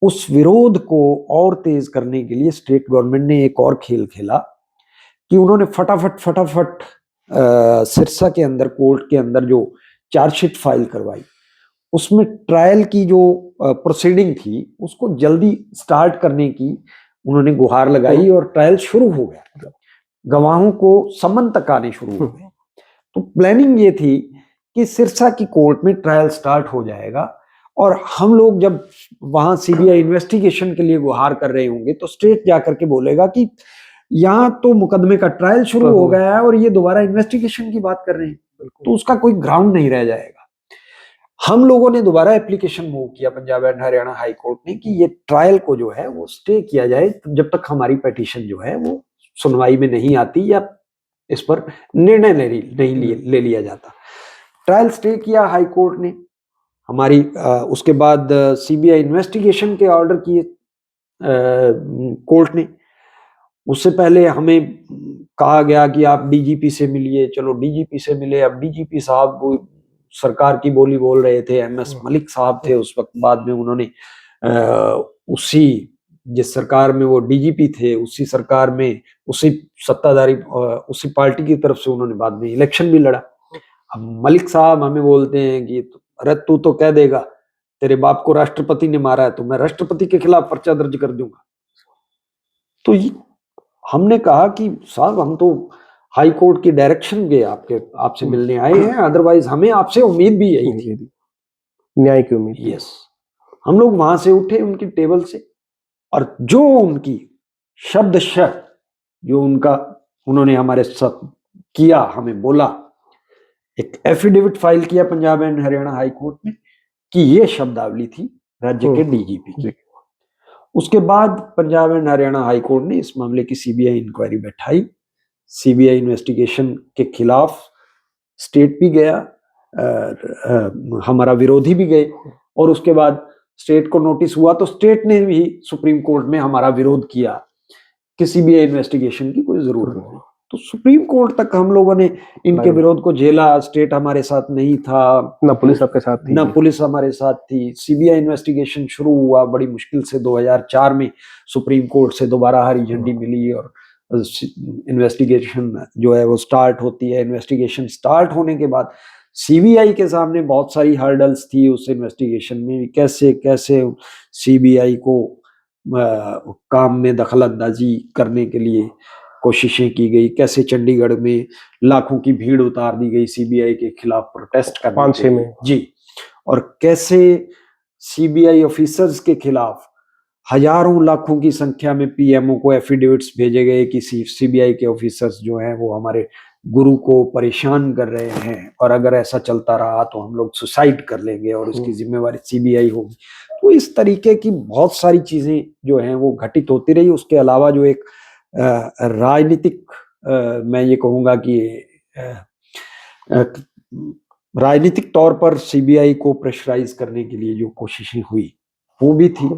उस विरोध को और तेज करने के लिए स्टेट गवर्नमेंट ने एक और खेल खेला कि उन्होंने फटाफट सिरसा के अंदर कोर्ट के अंदर जो चार्जशीट फाइल करवाई, उसमें ट्रायल की जो प्रोसीडिंग थी उसको जल्दी स्टार्ट करने की उन्होंने गुहार लगाई और ट्रायल शुरू हो गया। गवाहों को समन तक आने शुरू हो गए। तो प्लानिंग ये थी कि सिरसा की कोर्ट में ट्रायल स्टार्ट हो जाएगा, और हम लोग जब वहां सीबीआई इन्वेस्टिगेशन के लिए गुहार कर रहे होंगे तो स्टेट जाकर के बोलेगा कि यहाँ तो मुकदमे का ट्रायल शुरू हो गया है और ये दोबारा इन्वेस्टिगेशन की बात कर रहे हैं, तो उसका कोई ग्राउंड नहीं रह जाएगा। हम लोगों ने दोबारा एप्लीकेशन मूव किया Punjab and Haryana high court ने कि ये ट्रायल को जो है वो स्टे किया जाए जब तक हमारी पिटीशन जो है वो सुनवाई में नहीं आती या इस पर निर्णय नहीं ले लिया जाता। ट्रायल स्टे किया हाई कोर्ट ने हमारी। उसके बाद सीबीआई इन्वेस्टिगेशन के ऑर्डर किए कोर्ट ने। उससे पहले हमें कहा गया कि आप डीजीपी से मिलिए, चलो डीजीपी से मिले। अब डीजीपी साहब वो सरकार की बोली बोल रहे थे, एमएस मलिक साहब थे उस वक्त। बाद में उन्होंने उसी जिस सरकार में वो डीजीपी थे उसी सरकार में उसी सत्ताधारी उसी पार्टी की तरफ से उन्होंने बाद में इलेक्शन भी लड़ा। अब मलिक साहब हमें बोलते हैं कि अरे तू तो कह देगा तेरे बाप को राष्ट्रपति ने मारा है तो मैं राष्ट्रपति के खिलाफ पर्चा दर्ज कर दूंगा। तो हमने कहा कि साहब हम तो हाई कोर्ट की डायरेक्शन के आपसे मिलने आए हैं, अदरवाइज हमें आपसे उम्मीद भी यही थी, न्याय की उम्मीद। यस। हम लोग वहां से उठे उनकी टेबल से, और जो उनकी शब्दशः जो उन्होंने हमारे साथ किया, हमें बोला, एक एफिडेविट फाइल किया Punjab and Haryana high court में कि ये शब्दावली थी राज्य के डीजीपी की। उसके बाद Punjab and Haryana high court ने इस मामले की सीबीआई इंक्वायरी बैठाई। सीबीआई इन्वेस्टिगेशन के खिलाफ स्टेट भी गया, हमारा विरोधी भी गए, और उसके बाद स्टेट को नोटिस हुआ तो स्टेट ने भी सुप्रीम कोर्ट में हमारा विरोध किया कि सीबीआई इन्वेस्टिगेशन की कोई जरूरत नहीं। तो सुप्रीम कोर्ट तक हम लोगों ने इनके विरोध को झेला। स्टेट हमारे साथ नहीं था, ना पुलिस आपके साथ थी, ना पुलिस हमारे साथ थी। सीबीआई इन्वेस्टिगेशन शुरू हुआ बड़ी मुश्किल से 2004 में सुप्रीम कोर्ट से दोबारा हरी झंडी मिली और इन्वेस्टिगेशन जो है वो स्टार्ट होती है। इन्वेस्टिगेशन स्टार्ट होने के बाद सीबीआई के सामने बहुत सारी हर्डल्स थी उस इन्वेस्टिगेशन में। कैसे कैसे सीबीआई को काम में दखल अंदाजी करने के लिए कोशिशें की गई, कैसे चंडीगढ़ में लाखों की भीड़ उतार दी गई सीबीआई के खिलाफ प्रोटेस्ट करने 5-6 के लिए। में। जी, और कैसे सीबीआई ऑफिसर्स के खिलाफ हजारों लाखों की संख्या में पीएमओ को एफिडेविट्स भेजे गए कि सीबीआई के ऑफिसर्स जो हैं वो हमारे गुरु को परेशान कर रहे हैं, और अगर ऐसा चलता रहा तो हम लोग सुसाइड कर लेंगे और उसकी जिम्मेवारी सीबीआई होगी। तो इस तरीके की बहुत सारी चीजें जो हैं वो घटित होती रही। उसके अलावा जो एक राजनीतिक, मैं ये कहूँगा कि अ, राजनीतिक तौर पर सीबीआई को प्रेशराइज करने के लिए जो कोशिशें हुई वो भी थी।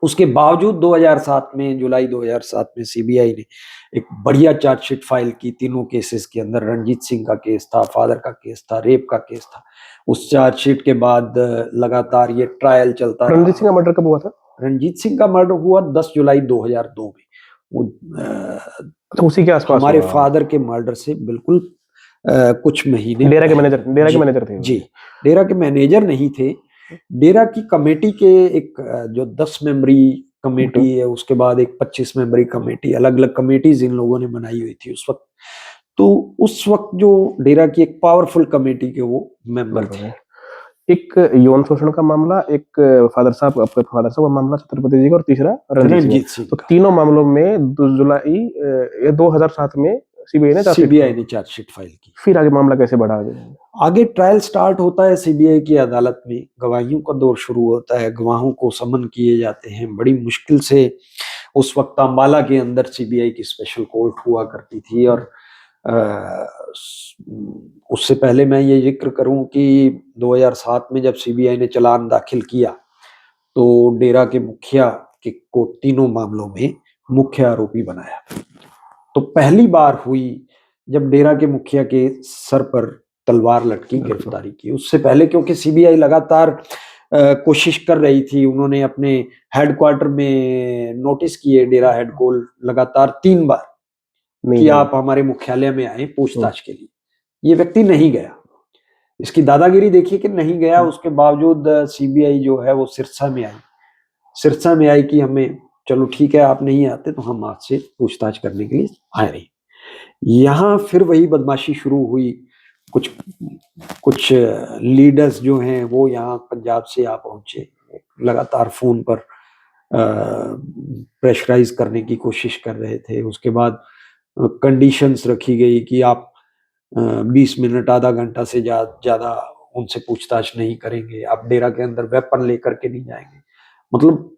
उसके बावजूद 2007 में, जुलाई 2007 में सीबीआई ने एक बढ़िया चार्जशीट फाइल की तीनों केसेस के अंदर। रणजीत सिंह का केस था, फादर का केस था, रेप का केस था। उस चार्जशीट के बाद लगातार ये ट्रायल चलता रहा। रणजीत सिंह का मर्डर कब हुआ था? रणजीत सिंह का मर्डर हुआ 10 जुलाई 2002 में। वो तो उसी के आसपास हमारे हुआ। फादर के मर्डर से बिल्कुल कुछ महीने डेरा के मैनेजर थे। जी, डेरा के मैनेजर नहीं थे। डेरा की कमेटी के एक जो 10 मेंबरी कमेटी है, उसके बाद एक 25 मेंबरी कमेटी, अलग अलग कमेटीज इन लोगों ने बनाई हुई थी उस वक्त। तो उस वक्त जो डेरा की एक पावरफुल कमेटी के वो मेंबर थे। एक यौन शोषण का मामला, एक फादर साहब का मामला छत्रपति जी का, और तीसरा रणजीत सिंह। तो तीनों मामलों में 2 जुलाई 2007 में सीबीआई ने चार्जशीट फाइल की। फिर आगे मामला कैसे बढ़ा? आगे ट्रायल स्टार्ट होता है सीबीआई की अदालत में, गवाहियों का दौर शुरू होता है, गवाहों को समन किए जाते हैं बड़ी मुश्किल से। उस वक्त अम्बाला के अंदर सीबीआई की स्पेशल कोर्ट हुआ करती थी। और उससे पहले मैं ये जिक्र करूं कि 2007 में जब सीबीआई ने चालान दाखिल किया तो डेरा के मुखिया को तीनों मामलों में मुख्य आरोपी बनाया। तो पहली बार हुई जब डेरा के मुखिया के सर पर तलवार लटकी गिरफ्तारी की। उससे पहले क्योंकि सीबीआई लगातार कोशिश कर रही थी, उन्होंने अपने हेडक्वार्टर में नोटिस किए डेरा हेड को लगातार 3 बार कि आप हमारे मुख्यालय में आए पूछताछ के लिए। ये व्यक्ति नहीं गया। इसकी दादागिरी देखिए कि नहीं गया। उसके बावजूद सीबीआई जो है वो सिरसा में आई कि हमें, चलो ठीक है आप नहीं आते तो हम आपसे पूछताछ करने के लिए आ रहे हैं। यहाँ फिर वही बदमाशी शुरू हुई। कुछ लीडर्स जो हैं वो यहाँ पंजाब से आ पहुंचे, लगातार फोन पर प्रेशराइज करने की कोशिश कर रहे थे। उसके बाद कंडीशंस रखी गई कि आप 20 मिनट आधा घंटा से ज्यादा उनसे पूछताछ नहीं करेंगे, आप डेरा के अंदर वेपन लेकर के नहीं जाएंगे। मतलब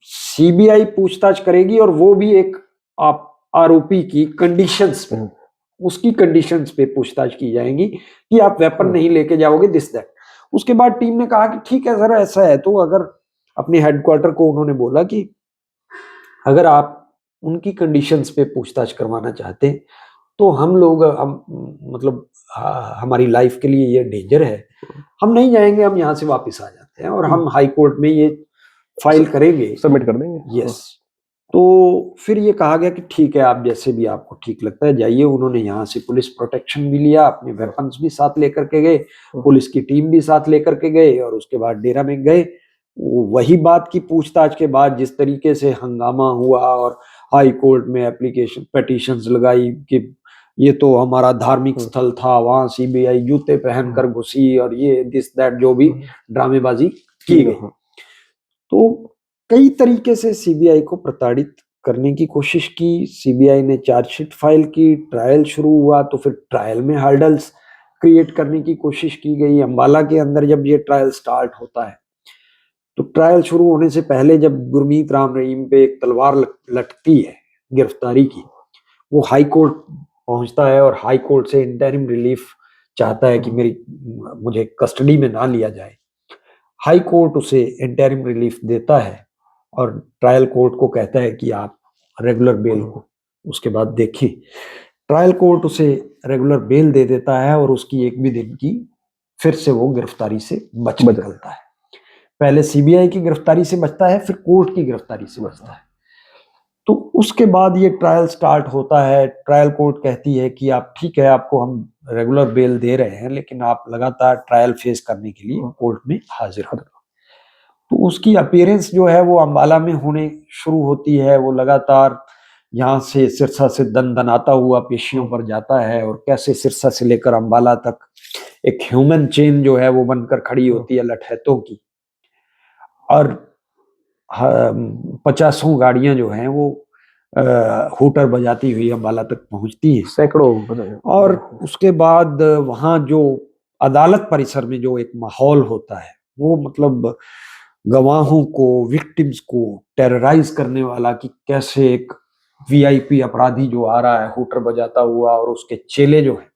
सीबीआई पूछताछ करेगी और वो भी एक आप आरोपी की कंडीशंस पे, उसकी कंडीशंस पे पूछताछ की जाएगी कि आप वेपन नहीं लेके जाओगे, दिस दैट। उसके बाद टीम ने कहा कि ठीक है सर ऐसा है तो, अगर अपने हेडक्वार्टर को उन्होंने बोला कि अगर आप उनकी कंडीशंस पे पूछताछ करवाना चाहते हैं तो हम लोग मतलब हमारी लाइफ के लिए ये डेंजर है, हम नहीं जाएंगे, हम यहाँ से वापस आ जाते हैं और हम हाई कोर्ट में ये फाइल करेंगे, सबमिट कर देंगे। यस। तो फिर ये कहा गया कि ठीक है आप जैसे भी आपको ठीक लगता है जाइए। उन्होंने यहाँ से पुलिस प्रोटेक्शन भी लिया, अपने वेपन्स भी साथ लेकर के गए, पुलिस की टीम भी साथ लेकर के गए और उसके बाद डेरा में गए। वही बात की पूछताछ के बाद जिस तरीके से हंगामा हुआ और हाई कोर्ट में एप्लीकेशन पिटीशंस लगाई कि ये तो हमारा धार्मिक स्थल था, वहां सीबीआई जूते पहनकर घुसी और ये दिस दैट जो भी ड्रामेबाजी की गई। तो कई तरीके से सीबीआई को प्रताड़ित करने की कोशिश की। सीबीआई ने चार्जशीट फाइल की, ट्रायल शुरू हुआ तो फिर ट्रायल में हर्डल्स क्रिएट करने की कोशिश की गई। अम्बाला के अंदर जब ये ट्रायल स्टार्ट होता है तो ट्रायल शुरू होने से पहले जब गुरमीत राम रहीम पे एक तलवार लटकती है गिरफ्तारी की, वो हाई कोर्ट पहुंचता है और हाई कोर्ट से इंटरिम रिलीफ चाहता है कि मुझे कस्टडी में ना लिया जाए। हाई कोर्ट उसे इंटरिम रिलीफ देता है और ट्रायल कोर्ट को कहता है कि आप रेगुलर बेल को उसके बाद देखें। ट्रायल कोर्ट उसे रेगुलर बेल दे देता है और उसकी एक भी दिन की फिर से वो गिरफ्तारी से बच निकलता है। पहले सीबीआई की गिरफ्तारी से बचता है, फिर कोर्ट की गिरफ्तारी से बचता है। तो उसके बाद ये ट्रायल स्टार्ट होता है। ट्रायल कोर्ट कहती है कि आप ठीक है, आपको हम रेगुलर बेल दे रहे हैं लेकिन आप लगातार ट्रायल फेस करने के लिए कोर्ट में हाजिर हो। तो उसकी अपीयरेंस जो है वो अम्बाला में होने शुरू होती है। वो लगातार यहाँ से सिरसा से दनदनाता हुआ पेशियों पर जाता है और कैसे सिरसा से लेकर अंबाला तक एक ह्यूमन चेन जो है वो बनकर खड़ी होती है लठैतों की, और 50 गाड़ियां जो हैं वो हूटर बजाती हुई अंबाला तक पहुंचती है। सैकड़ों। और उसके बाद वहाँ जो अदालत परिसर में जो एक माहौल होता है वो मतलब गवाहों को, विक्टिम्स को टेरराइज करने वाला, कि कैसे एक वीआईपी अपराधी जो आ रहा है हूटर बजाता हुआ और उसके चेले जो हैं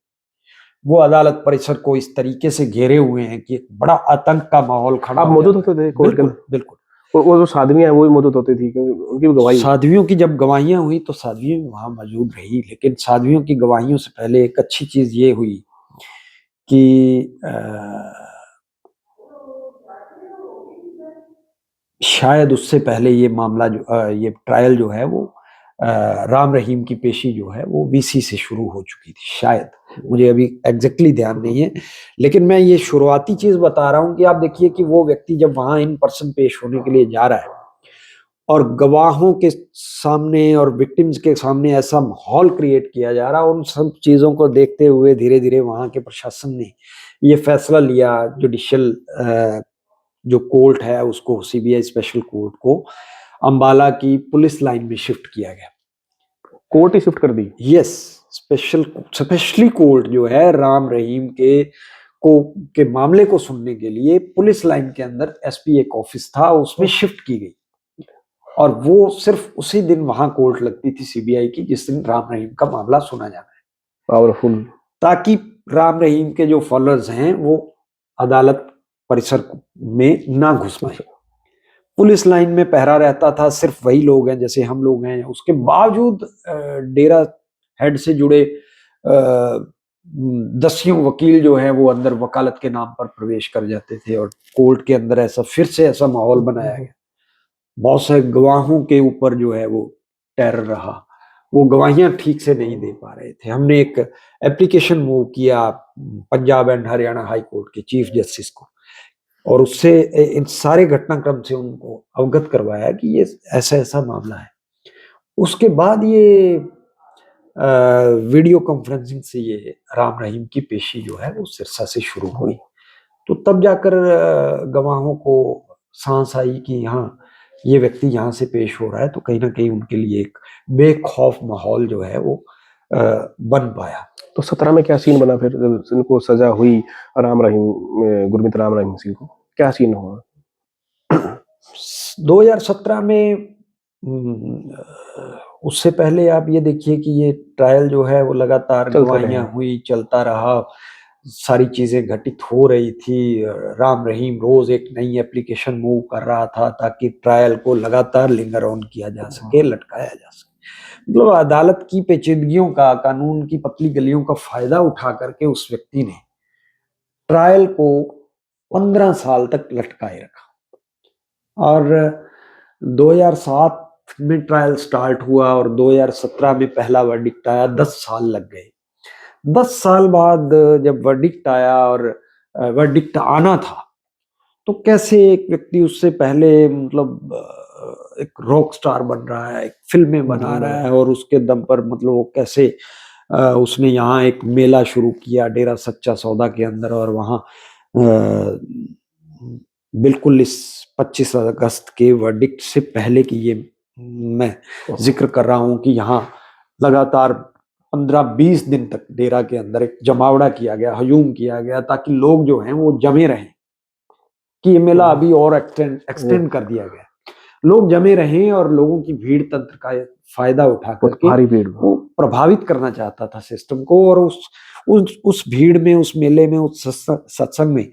वो अदालत परिसर को इस तरीके से घेरे हुए हैं कि एक बड़ा आतंक का माहौल खड़ा आप हो मौजूद जाता होते थे है। कोर्ट के बिल्कुल अंदर? बिल्कुल। वो जो साध्वियां हैं वो भी मौजूद होती थी क्योंकि उनकी भी गवाही? साध्वियों की जब गवाहियां हुई तो साध्वियां वहां मौजूद रही, लेकिन साध्वियों की गवाहियों से पहले एक अच्छी चीज ये हुई कि शायद उससे पहले ये मामला ये ट्रायल जो है वो राम रहीम की पेशी जो है वो वीसी से शुरू हो चुकी थी, शायद, मुझे अभी एग्जैक्टली ध्यान नहीं है, लेकिन मैं ये शुरुआती चीज बता रहा हूं कि आप देखिए कि वो व्यक्ति जब वहां इन पर्सन पेश होने के लिए जा रहा है और गवाहों के सामने और विक्टिम्स के सामने ऐसा माहौल क्रिएट किया जा रहा है, उन सब चीजों को देखते हुए धीरे धीरे वहां के प्रशासन ने ये फैसला लिया, जुडिशियल जो कोर्ट है उसको, सीबीआई स्पेशल कोर्ट को अंबाला की पुलिस लाइन में शिफ्ट किया गया। कोर्ट ही शिफ्ट कर दी? यस, स्पेशली कोर्ट जो है राम रहीम के मामले को सुनने के लिए पुलिस लाइन के अंदर एसपी एक ऑफिस था, उसमें शिफ्ट की गई, और वो सिर्फ उसी दिन वहां कोर्ट लगती थी सीबीआई की जिस दिन राम रहीम का मामला सुना जाना है, पावरफुल, ताकि राम रहीम के जो फॉलोअर्स हैं वो अदालत परिसर में ना घुस पाए। पुलिस लाइन में पहरा रहता था, सिर्फ वही लोग हैं जैसे हम लोग हैं, उसके बावजूद डेरा हेड से जुड़े दसियों वकील जो है वो अंदर वकालत के नाम पर प्रवेश कर जाते थे, और कोर्ट के अंदर ऐसा फिर से ऐसा माहौल बनाया गया। बहुत से गवाहों के ऊपर जो है वो टेरर रहा, वो गवाहियां ठीक से नहीं दे पा रहे थे। हमने एक एप्लीकेशन मूव किया Punjab and Haryana high court के चीफ जस्टिस को, और उससे इन सारे घटनाक्रम से उनको अवगत करवाया कि ये ऐसा ऐसा मामला है। उसके बाद ये वीडियो कॉन्फ्रेंसिंग से ये राम रहीम की पेशी जो है वो सिरसा से शुरू हुई, तो तब जाकर गवाहों को सांस आई कि हाँ ये व्यक्ति यहाँ से पेश हो रहा है, तो कहीं ना कहीं उनके लिए एक बेखौफ माहौल जो है वो बन पाया। तो 17 में क्या सीन बना फिर जब इनको सजा हुई राम रहीम, गुरमीत राम रहीम सिंह को, क्या सीन हुआ? 2017 में उससे पहले आप ये देखिए कि ये ट्रायल जो है वो लगातार गवाहियां हुई, चलता रहा, सारी चीजें घटित हो रही थी। राम रहीम रोज एक नई एप्लीकेशन मूव कर रहा था ताकि ट्रायल को लगातार लिंगर ऑन किया जा सके, लटकाया जा सके। मतलब अदालत की पेचीदगियों का, कानून की पतली गलियों का फायदा उठा करके उस व्यक्ति ने ट्रायल को 15 साल तक लटकाए रखा, और 2007 में ट्रायल स्टार्ट हुआ और 2017 में पहला वर्डिक्ट आया। 10 साल लग गए। 10 साल बाद जब वर्डिक्ट आया और वर्डिक्ट आना था, तो कैसे एक व्यक्ति उससे पहले मतलब एक रॉक स्टार बन रहा है, एक फिल्में बना रहा है, और उसके दम पर मतलब वो कैसे उसने यहाँ एक मेला शुरू किया डेरा सच्चा सौदा के अंदर, और वहाँ बिल्कुल इस 25 अगस्त के वर्डिक्ट से पहले की ये मैं जिक्र कर रहा हूँ कि यहाँ लगातार 15-20 दिन तक डेरा के अंदर एक जमावड़ा किया गया, हजूम किया गया, ताकि लोग जो हैं वो जमे रहें, कि ये मेला अभी और एक्सटेंड कर दिया गया, लोग जमे रहें, और लोगों की भीड़ तंत्र का फायदा उठा करके वो प्रभावित करना चाहता था सिस्टम को। और उस भीड़ में, उस मेले में, उस सत्संग में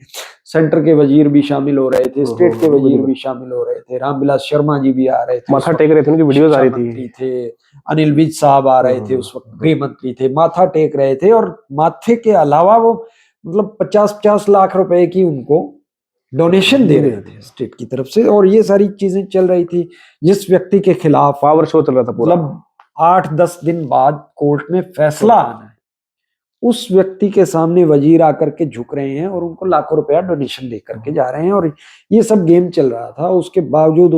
सेंटर के वजीर भी शामिल हो रहे थे, स्टेट के वजीर भी शामिल हो रहे थे, रामविलास शर्मा जी भी आ रहे थे, माथा टेक रहे थे, उनकी वीडियोस आ रही थी, अनिल विज साहब आ रहे थे, उस वक्त गृह मंत्री थे, माथा टेक रहे थे, और माथे के अलावा वो मतलब 50-50 लाख रुपए की उनको डोनेशन दे रहे थे स्टेट की तरफ से, और ये सारी चीजें चल रही थी। जिस व्यक्ति के खिलाफ पावर शो चल रहा था पूरा, मतलब 8-10 दिन बाद कोर्ट में फैसला आना है, उस व्यक्ति के सामने वजीर आकर के झुक रहे हैं और उनको लाखों रुपया डोनेशन दे करके जा रहे हैं, और ये सब गेम चल रहा था। उसके बावजूद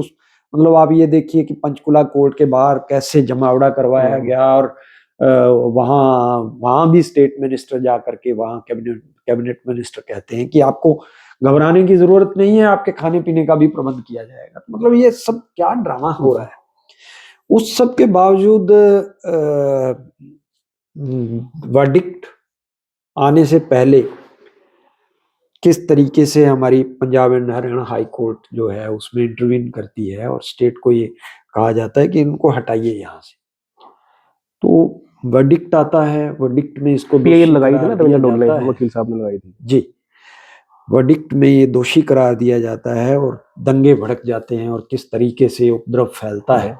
मतलब आप ये देखिए कि पंचकुला कोर्ट के बाहर कैसे जमावड़ा करवाया गया, और वहाँ वहाँ भी स्टेट मिनिस्टर जा करके, वहाँ कैबिनेट मिनिस्टर कहते हैं कि आपको घबराने की जरूरत नहीं है, आपके खाने पीने का भी प्रबंध किया जाएगा। तो मतलब ये सब क्या ड्रामा हो रहा है। उस सब के बावजूद वर्डिक्ट आने से पहले किस तरीके से हमारी Punjab and Haryana high court जो है उसमें इंटरवीन करती है, और स्टेट को ये कहा जाता है कि इनको हटाइए यहाँ से। तो वर्डिक्ट आता है, वर्डिक्ट में इसको ये दोषी लगाई थी करार ना दिया रविंद्र डोगले, जाता है। वकील साहब ने लगाई थी जी, वर्डिक्ट में ये दोषी करार दिया जाता है और दंगे भड़क जाते हैं, और किस तरीके से उपद्रव फैलता है।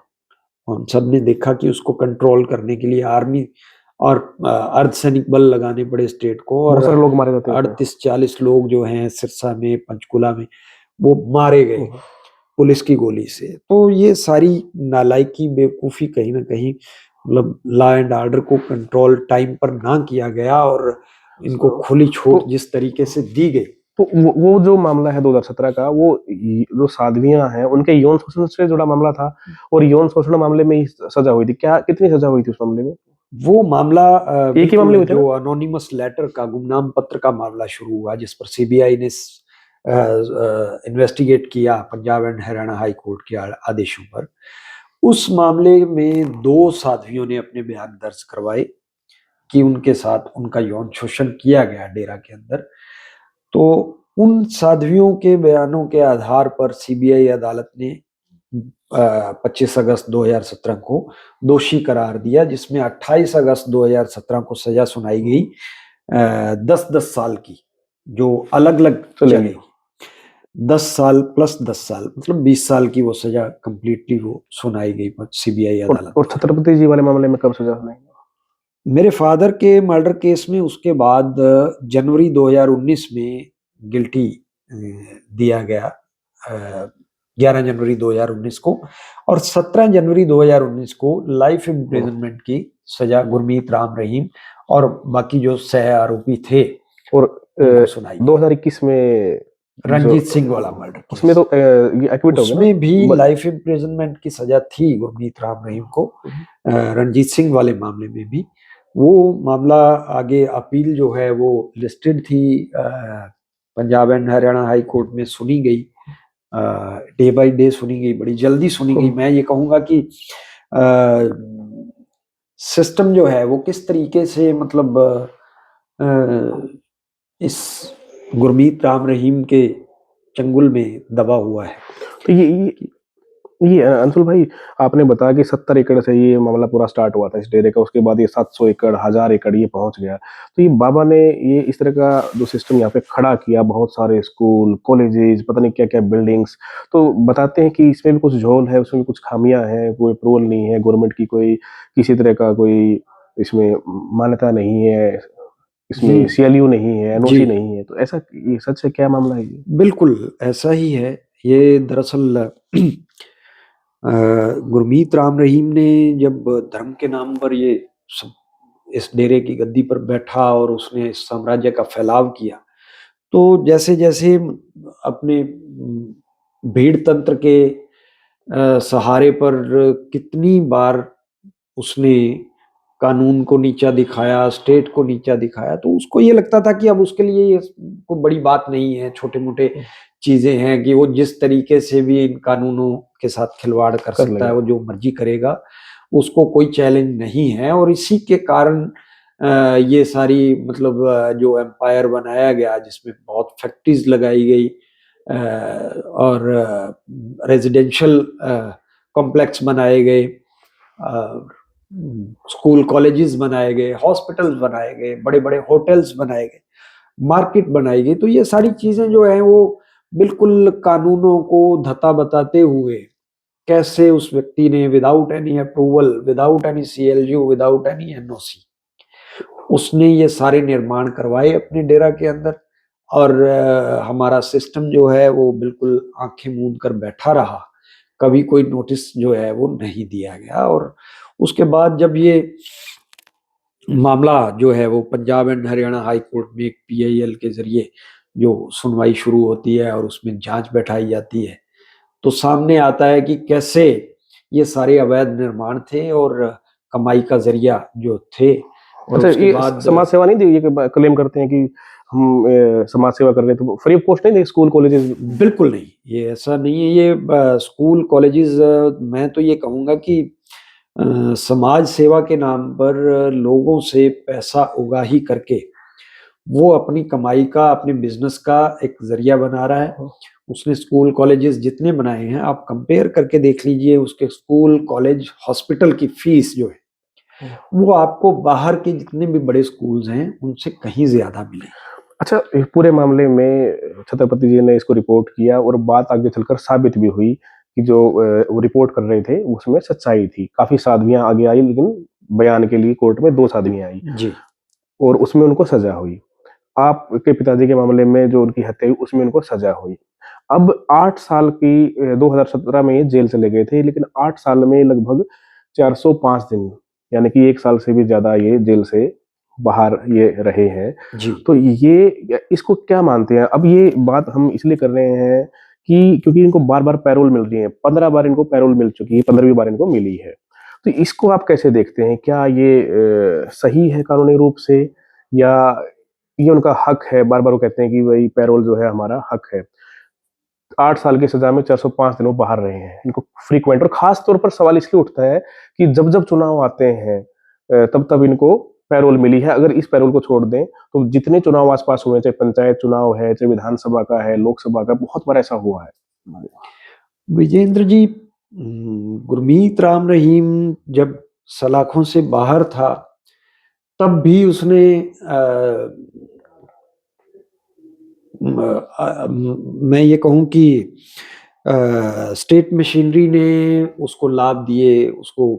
हम सब ने देखा कि उसको कंट्रोल करने के लिए आर्मी और अर्धसैनिक बल लगाने पड़े स्टेट को, बहुत सारे और लोग मारे जाते हैं 38-40 लोग जो हैं सिरसा में, पंचकुला में, वो मारे गए पुलिस की गोली से। तो ये सारी नालायकी, बेवकूफी कहीं ना कहीं, मतलब लॉ एंड ऑर्डर को कंट्रोल टाइम पर ना किया गया, और इनको खुली छूट जिस तरीके से दी गई। तो वो जो मामला है 2017 का, वो जो साध्वियां हैं उनके यौन शोषण से जुड़ा मामला था, और यौन शोषण मामले में ही सजा हुई थी क्या? कितनी सजा हुई थी उस मामले में? वो मामला एक ही मामले में था जो अनोनिमस लेटर का, गुमनाम पत्र का मामला शुरू हुआ, जिस पर सीबीआई ने इन्वेस्टिगेट किया Punjab and Haryana high court के आदेशों पर। उस मामले में 2 साध्वियों ने अपने बयान दर्ज करवाए कि उनके साथ उनका यौन शोषण किया गया डेरा के अंदर। तो उन साध्वियों के बयानों के आधार पर सीबीआई अदालत ने 25 अगस्त 2017 को दोषी करार दिया, जिसमें 28 अगस्त 2017 को सजा सुनाई गई 10-10 साल की, जो अलग अलग चलेगी। 10 साल प्लस 10 साल, मतलब 20 साल की वो सजा कंप्लीटली वो सुनाई गई सीबीआई अदालत। और छत्रपति जी वाले मामले में कब सजा सुनाई? मेरे फादर के मर्डर केस में उसके बाद जनवरी 2019 में गिल्टी दिया गया, 11 जनवरी 2019 को, और 17 जनवरी 2019 को लाइफ इम्प्रिजनमेंट की सजा गुरमीत राम रहीम और बाकी जो सह आरोपी थे और सुनाई। 2021 में रंजीत सिंह वाला मर्डर, उसमें तो ये एक्विट हो गया, उसमें भी लाइफ इम्प्रिजनमेंट की सजा थी गुरमीत राम रहीम को। रंजीत सिंह वाले मामले में भी वो मामला आगे अपील जो है वो लिस्टेड थी, Punjab and Haryana high court में सुनी गई, डे बाय डे सुनी गई, बड़ी जल्दी सुनी गई। मैं ये कहूँगा कि सिस्टम जो है वो किस तरीके से, मतलब इस गुरमीत राम रहीम के चंगुल में दबा हुआ है। तो ये अंशुल भाई, आपने बताया कि 70 एकड़ से ये मामला पूरा स्टार्ट हुआ था इस डेरे का, उसके बाद ये 700 एकड़, 1000 एकड़ ये पहुंच गया। तो ये बाबा ने ये इस तरह का जो सिस्टम यहाँ पे खड़ा किया, बहुत सारे स्कूल, कॉलेजेस, पता नहीं क्या क्या बिल्डिंग्स, तो बताते हैं कि इसमें भी कुछ झोल है, उसमें भी कुछ खामियां हैं, कोई अप्रूवल नहीं है गवर्नमेंट की, कोई किसी तरह का कोई इसमें मान्यता नहीं है, इसमें सीएलयू नहीं है, एनओसी नहीं है। तो ऐसा ये सच है? क्या मामला है ये? बिल्कुल ऐसा ही है। ये दरअसल गुरमीत राम रहीम ने जब धर्म के नाम पर ये सब इस डेरे की गद्दी पर बैठा और उसने साम्राज्य का फैलाव किया, तो जैसे जैसे अपने भीड़ तंत्र के सहारे पर कितनी बार उसने कानून को नीचा दिखाया, स्टेट को नीचा दिखाया, तो उसको ये लगता था कि अब उसके लिए ये कोई बड़ी बात नहीं है, छोटे मोटे चीजें हैं, कि वो जिस तरीके से भी इन कानूनों के साथ खिलवाड़ कर सकता है, वो जो मर्जी करेगा, उसको कोई चैलेंज नहीं है। और इसी के कारण ये सारी, मतलब जो एम्पायर बनाया गया, जिसमें बहुत फैक्ट्रीज लगाई गई और रेजिडेंशियल कॉम्प्लेक्स बनाए गए, स्कूल कॉलेजेस बनाए गए, हॉस्पिटल्स बनाए गए, बड़े बड़े होटल्स बनाए गए, मार्केट बनाई गई। तो ये सारी चीजें जो है वो बिल्कुल कानूनों को धता बताते हुए, कैसे उस व्यक्ति ने without any approval, without any CLU, without any NOC, उसने ये सारे निर्माण करवाए अपने डेरा के अंदर। और हमारा सिस्टम जो है वो बिल्कुल आंखें मूंद कर बैठा रहा, कभी कोई नोटिस जो है वो नहीं दिया गया। और उसके बाद जब ये मामला जो है वो Punjab and Haryana high court में एक पीआईएल के जरिए जो सुनवाई शुरू होती है और उसमें जांच बैठाई जाती है, तो सामने आता है कि कैसे ये सारे अवैध निर्माण थे और कमाई का जरिया जो थे। और अच्छा, उसके ये बाद समाज सेवा नहीं दी, ये क्लेम करते हैं कि हम समाज सेवा कर रहे थे, फ्री ऑफ कॉस्ट नहीं थे स्कूल कॉलेजेस? बिल्कुल नहीं, ये ऐसा नहीं है। ये स्कूल कॉलेजेस, मैं तो ये कहूँगा कि समाज सेवा के नाम पर लोगों से पैसा उगाही करके वो अपनी कमाई का, अपने बिजनेस का एक जरिया बना रहा है। उसने स्कूल कॉलेजेस जितने बनाए हैं, आप कंपेयर करके देख लीजिए, उसके स्कूल कॉलेज हॉस्पिटल की फीस जो है वो आपको बाहर के जितने भी बड़े स्कूल्स हैं उनसे कहीं ज्यादा मिलेगी। अच्छा, इस पूरे मामले में छत्रपति जी ने इसको रिपोर्ट किया और बात आगे चलकर साबित भी हुई कि जो वो रिपोर्ट कर रहे थे उसमें सच्चाई थी। काफी साध्वियां आगे आई, लेकिन बयान के लिए कोर्ट में 2 साध्वियां आई जी और उसमें उनको सजा हुई। आपके पिताजी के मामले में जो उनकी हत्या हुई उसमें उनको सजा हुई। अब 8 साल की 2017 में ये जेल चले गए थे, लेकिन 8 साल में लगभग 405 दिन, यानी कि 1 साल से भी ज़्यादा ये जेल से बाहर ये रहे हैं। जी तो ये इसको क्या मानते हैं? अब ये बात हम इसलिए कर रहे हैं कि क्योंकि इनको बार-बार पैरोल मिल रही है। 15 बार इनको पैरोल मिल चुकी है, 15वीं बार इनको मिली है। तो इसको आप कैसे देखते हैं? क्या ये सही है कानूनी रूप से, या ये उनका हक है? बार-बार वो कहते हैं कि भई पैरोल जो है हमारा हक है। 8 साल की सज़ा में 405 दिन वो बाहर रहे हैं। इनको फ्रीक्वेंट, और ख़ास तौर पर सवाल इसलिए उठता है कि जब-जब चुनाव आते हैं तब-तब इनको पैरोल मिली है। अगर इस पैरोल को छोड़ दें, तो जितने चुनाव आस-पास हुए हैं, चाहे पंचायत चुनाव है, चाहे विधानसभा का है, लोकसभा का, बहुत बार ऐसा हुआ है। विजेंद्र जी, गुरमीत राम रहीम जब सलाखों से बाहर था तब भी उसने मैं ये कहूँ कि स्टेट मशीनरी ने उसको लाभ दिए, उसको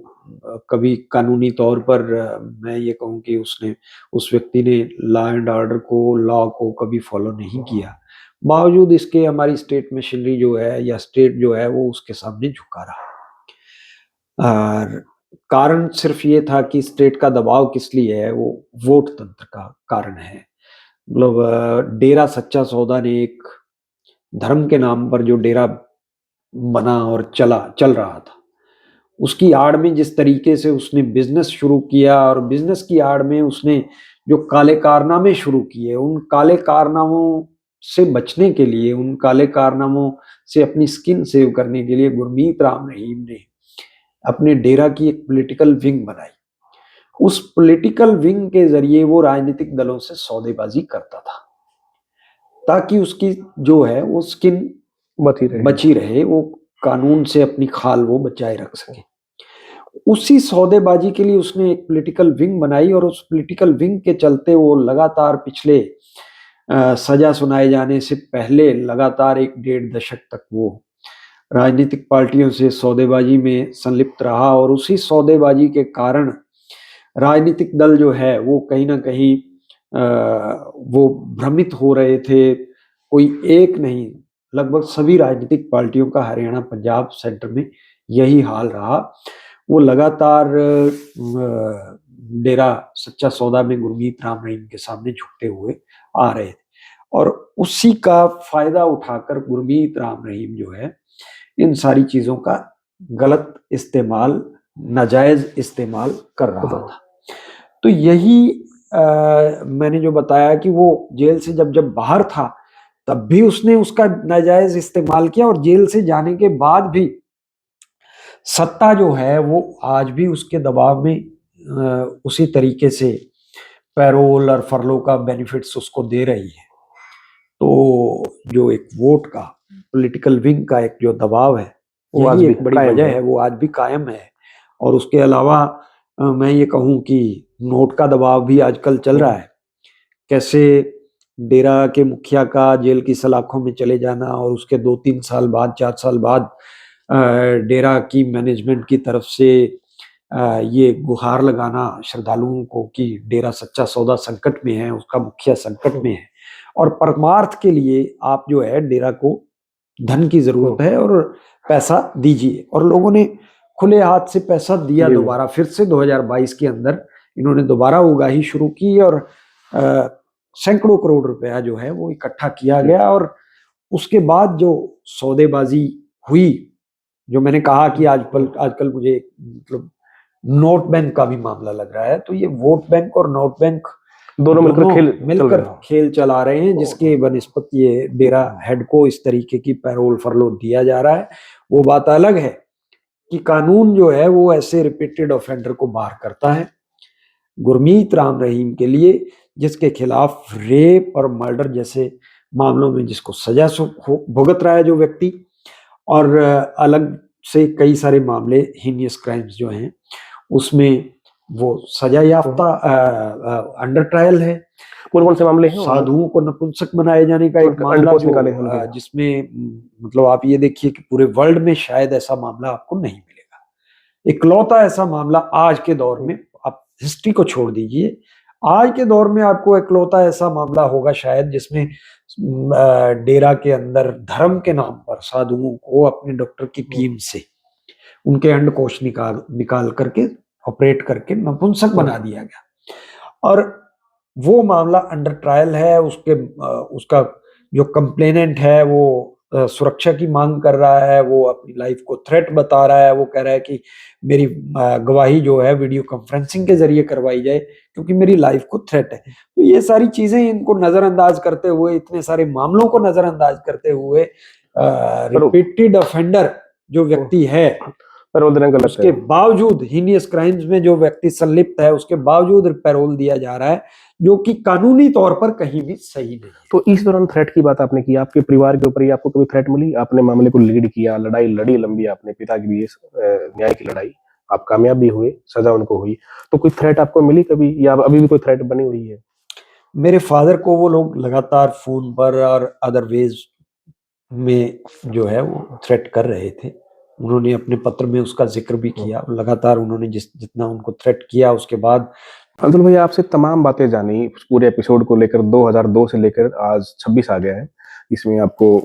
कभी कानूनी तौर पर मैं ये कहूँ कि उसने, उस व्यक्ति ने लॉ एंड ऑर्डर को, लॉ को कभी फॉलो नहीं किया। बावजूद इसके हमारी स्टेट मशीनरी जो है या स्टेट जो है वो उसके सामने झुका रहा। और कारण सिर्फ ये था कि स्टेट का दबाव किस लिए है, वो वोट तंत्र का कारण है। मतलब डेरा सच्चा सौदा ने एक धर्म के नाम पर जो डेरा बना और चल रहा था, उसकी आड़ में जिस तरीके से उसने बिजनेस शुरू किया और बिजनेस की आड़ में उसने जो काले कारनामे शुरू किए, उन काले कारनामों से बचने के लिए, उन काले कारनामों से अपनी स्किन सेव करने के लिए गुरमीत राम रहीम ने अपने डेरा की एक पॉलिटिकल विंग बनाई। उस पॉलिटिकल विंग के जरिए वो राजनीतिक दलों से सौदेबाजी करता था ताकि उसकी जो है वो स्किन बची रहे, वो कानून से अपनी खाल वो बचाए रख सके। उसी सौदेबाजी के लिए उसने एक पॉलिटिकल विंग बनाई और उस पॉलिटिकल विंग के चलते वो लगातार पिछले सजा सुनाए जाने से पहले लगातार 1 डेढ़ दशक तक वो राजनीतिक पार्टियों से सौदेबाजी में संलिप्त रहा और उसी सौदेबाजी के कारण राजनीतिक दल जो है वो कहीं न कहीं वो भ्रमित हो रहे थे। कोई एक नहीं, लगभग सभी राजनीतिक पार्टियों का हरियाणा, पंजाब, सेंटर में यही हाल रहा। वो लगातार डेरा सच्चा सौदा में गुरमीत राम रहीम के सामने झुकते हुए आ रहे थे और उसी का फ़ायदा उठाकर गुरमीत राम रहीम जो है, इन सारी चीज़ों का गलत इस्तेमाल, नाजायज़ इस्तेमाल कर रहा था। तो यही मैंने जो बताया कि वो जेल से जब बाहर था, तब भी उसने उसका नाजायज़ इस्तेमाल किया और जेल से जाने के बाद भी सत्ता जो है वो आज भी उसके दबाव में उसी तरीके से पैरोल और फरलो का बेनिफिट्स उसको दे रही है। तो जो एक वोट का, पॉलिटिकल विंग का एक जो दबाव है, वो आज यही भी एक बड़ी कायम वजह है। है, वो आज भी कायम है। और उसके अलावा मैं ये कहूँ कि नोट का दबाव भी आजकल चल रहा है। कैसे डेरा के मुखिया का जेल की सलाखों में चले जाना और उसके 2-3 साल बाद, 4 साल बाद डेरा की मैनेजमेंट की तरफ से ये गुहार लगाना श्रद्धालुओं को कि डेरा सच्चा सौदा संकट में है, उसका मुखिया संकट में है और परमार्थ के लिए आप जो है डेरा को धन की ज़रूरत है और पैसा दीजिए। और लोगों ने खुले हाथ से पैसा दिया दोबारा, फिर से 2022 के अंदर इन्होंने दोबारा उगाही शुरू की और सैकड़ों करोड़ रुपया जो है वो इकट्ठा किया गया और उसके बाद जो सौदेबाजी हुई, जो मैंने कहा कि आजकल मुझे मतलब नोट बैंक का भी मामला लग रहा है, तो ये वोट बैंक और नोट बैंक दोनों मिलकर खेल चला रहे हैं, जिसके बनस्पत ये डेरा हेड को इस तरीके की पैरोल फरलोल दिया जा रहा है। वो बात अलग है कि कानून जो है वो ऐसे रिपीटेड ऑफेंडर को बाहर करता है। गुरमीत राम रहीम के लिए, जिसके खिलाफ रेप और मर्डर जैसे मामलों में जिसको सजा भुगत रहा है जो व्यक्ति, और अलग से कई सारे मामले हीनियस क्राइम्स जो हैं उसमें वो सजा याफ्ता अंडर ट्रायल है। कौन से मामले हैं? साधुओं को नपुंसक बनाए जाने का एक मामला जो जिसमें मतलब आप ये देखिए कि पूरे वर्ल्ड में शायद ऐसा मामला आपको नहीं मिलेगा। इकलौता ऐसा मामला आज के दौर में, आप हिस्ट्री को छोड़ दीजिए, आज के दौर में आपको इकलौता ऐसा मामला होगा शायद जिसमें डेरा के अंदर धर्म के नाम पर साधुओं को अपने डॉक्टर की टीम से उनके अंडकोश निकाल करके ऑपरेट करके नपुंसक बना दिया गया। और वो मामला अंडर ट्रायल है। उसका जो कंप्लेनेंट है वो सुरक्षा की मांग कर रहा है, वो अपनी लाइफ को थ्रेट बता रहा है, वो कह रहा है कि मेरी गवाही जो है वीडियो कॉन्फ्रेंसिंग के जरिए करवाई जाए क्योंकि मेरी लाइफ को थ्रेट है। तो ये सारी चीजें इनको नजरअंदाज करते हुए, इतने सारे मामलों को नजरअंदाज करते हुए रिपीटेड ऑफेंडर जो व्यक्ति है, उसके बावजूद हीनियस क्राइम्स में जो व्यक्ति संलिप्त है उसके बावजूद पैरोल दिया जा रहा है, जो कि कानूनी तौर पर कहीं भी सही नहीं। तो इस दौरान थ्रेट की बात आपने की, आपके परिवार के ऊपर ही आपको कभी थ्रेट मिली? आपने मामले को लीड किया, लड़ाई लड़ी लंबी, आपने पिता के लिए न्याय की लड़ाई, आप कामयाब भी हुए, सजा उनको हुई, तो कोई थ्रेट आपको मिली कभी, या अभी भी कोई थ्रेट बनी हुई है? मेरे फादर को वो लोग लगातार फोन पर और अदरवेज में जो है वो थ्रेट कर रहे थे। उन्होंने अपने पत्र में उसका जिक्र भी किया। लगातार उन्होंने जितना उनको थ्रेट किया, उसके बाद अब्दुल भैया आपसे तमाम बातें जानी पूरे एपिसोड को लेकर। 2002 से लेकर आज 26 आ गया है, इसमें आपको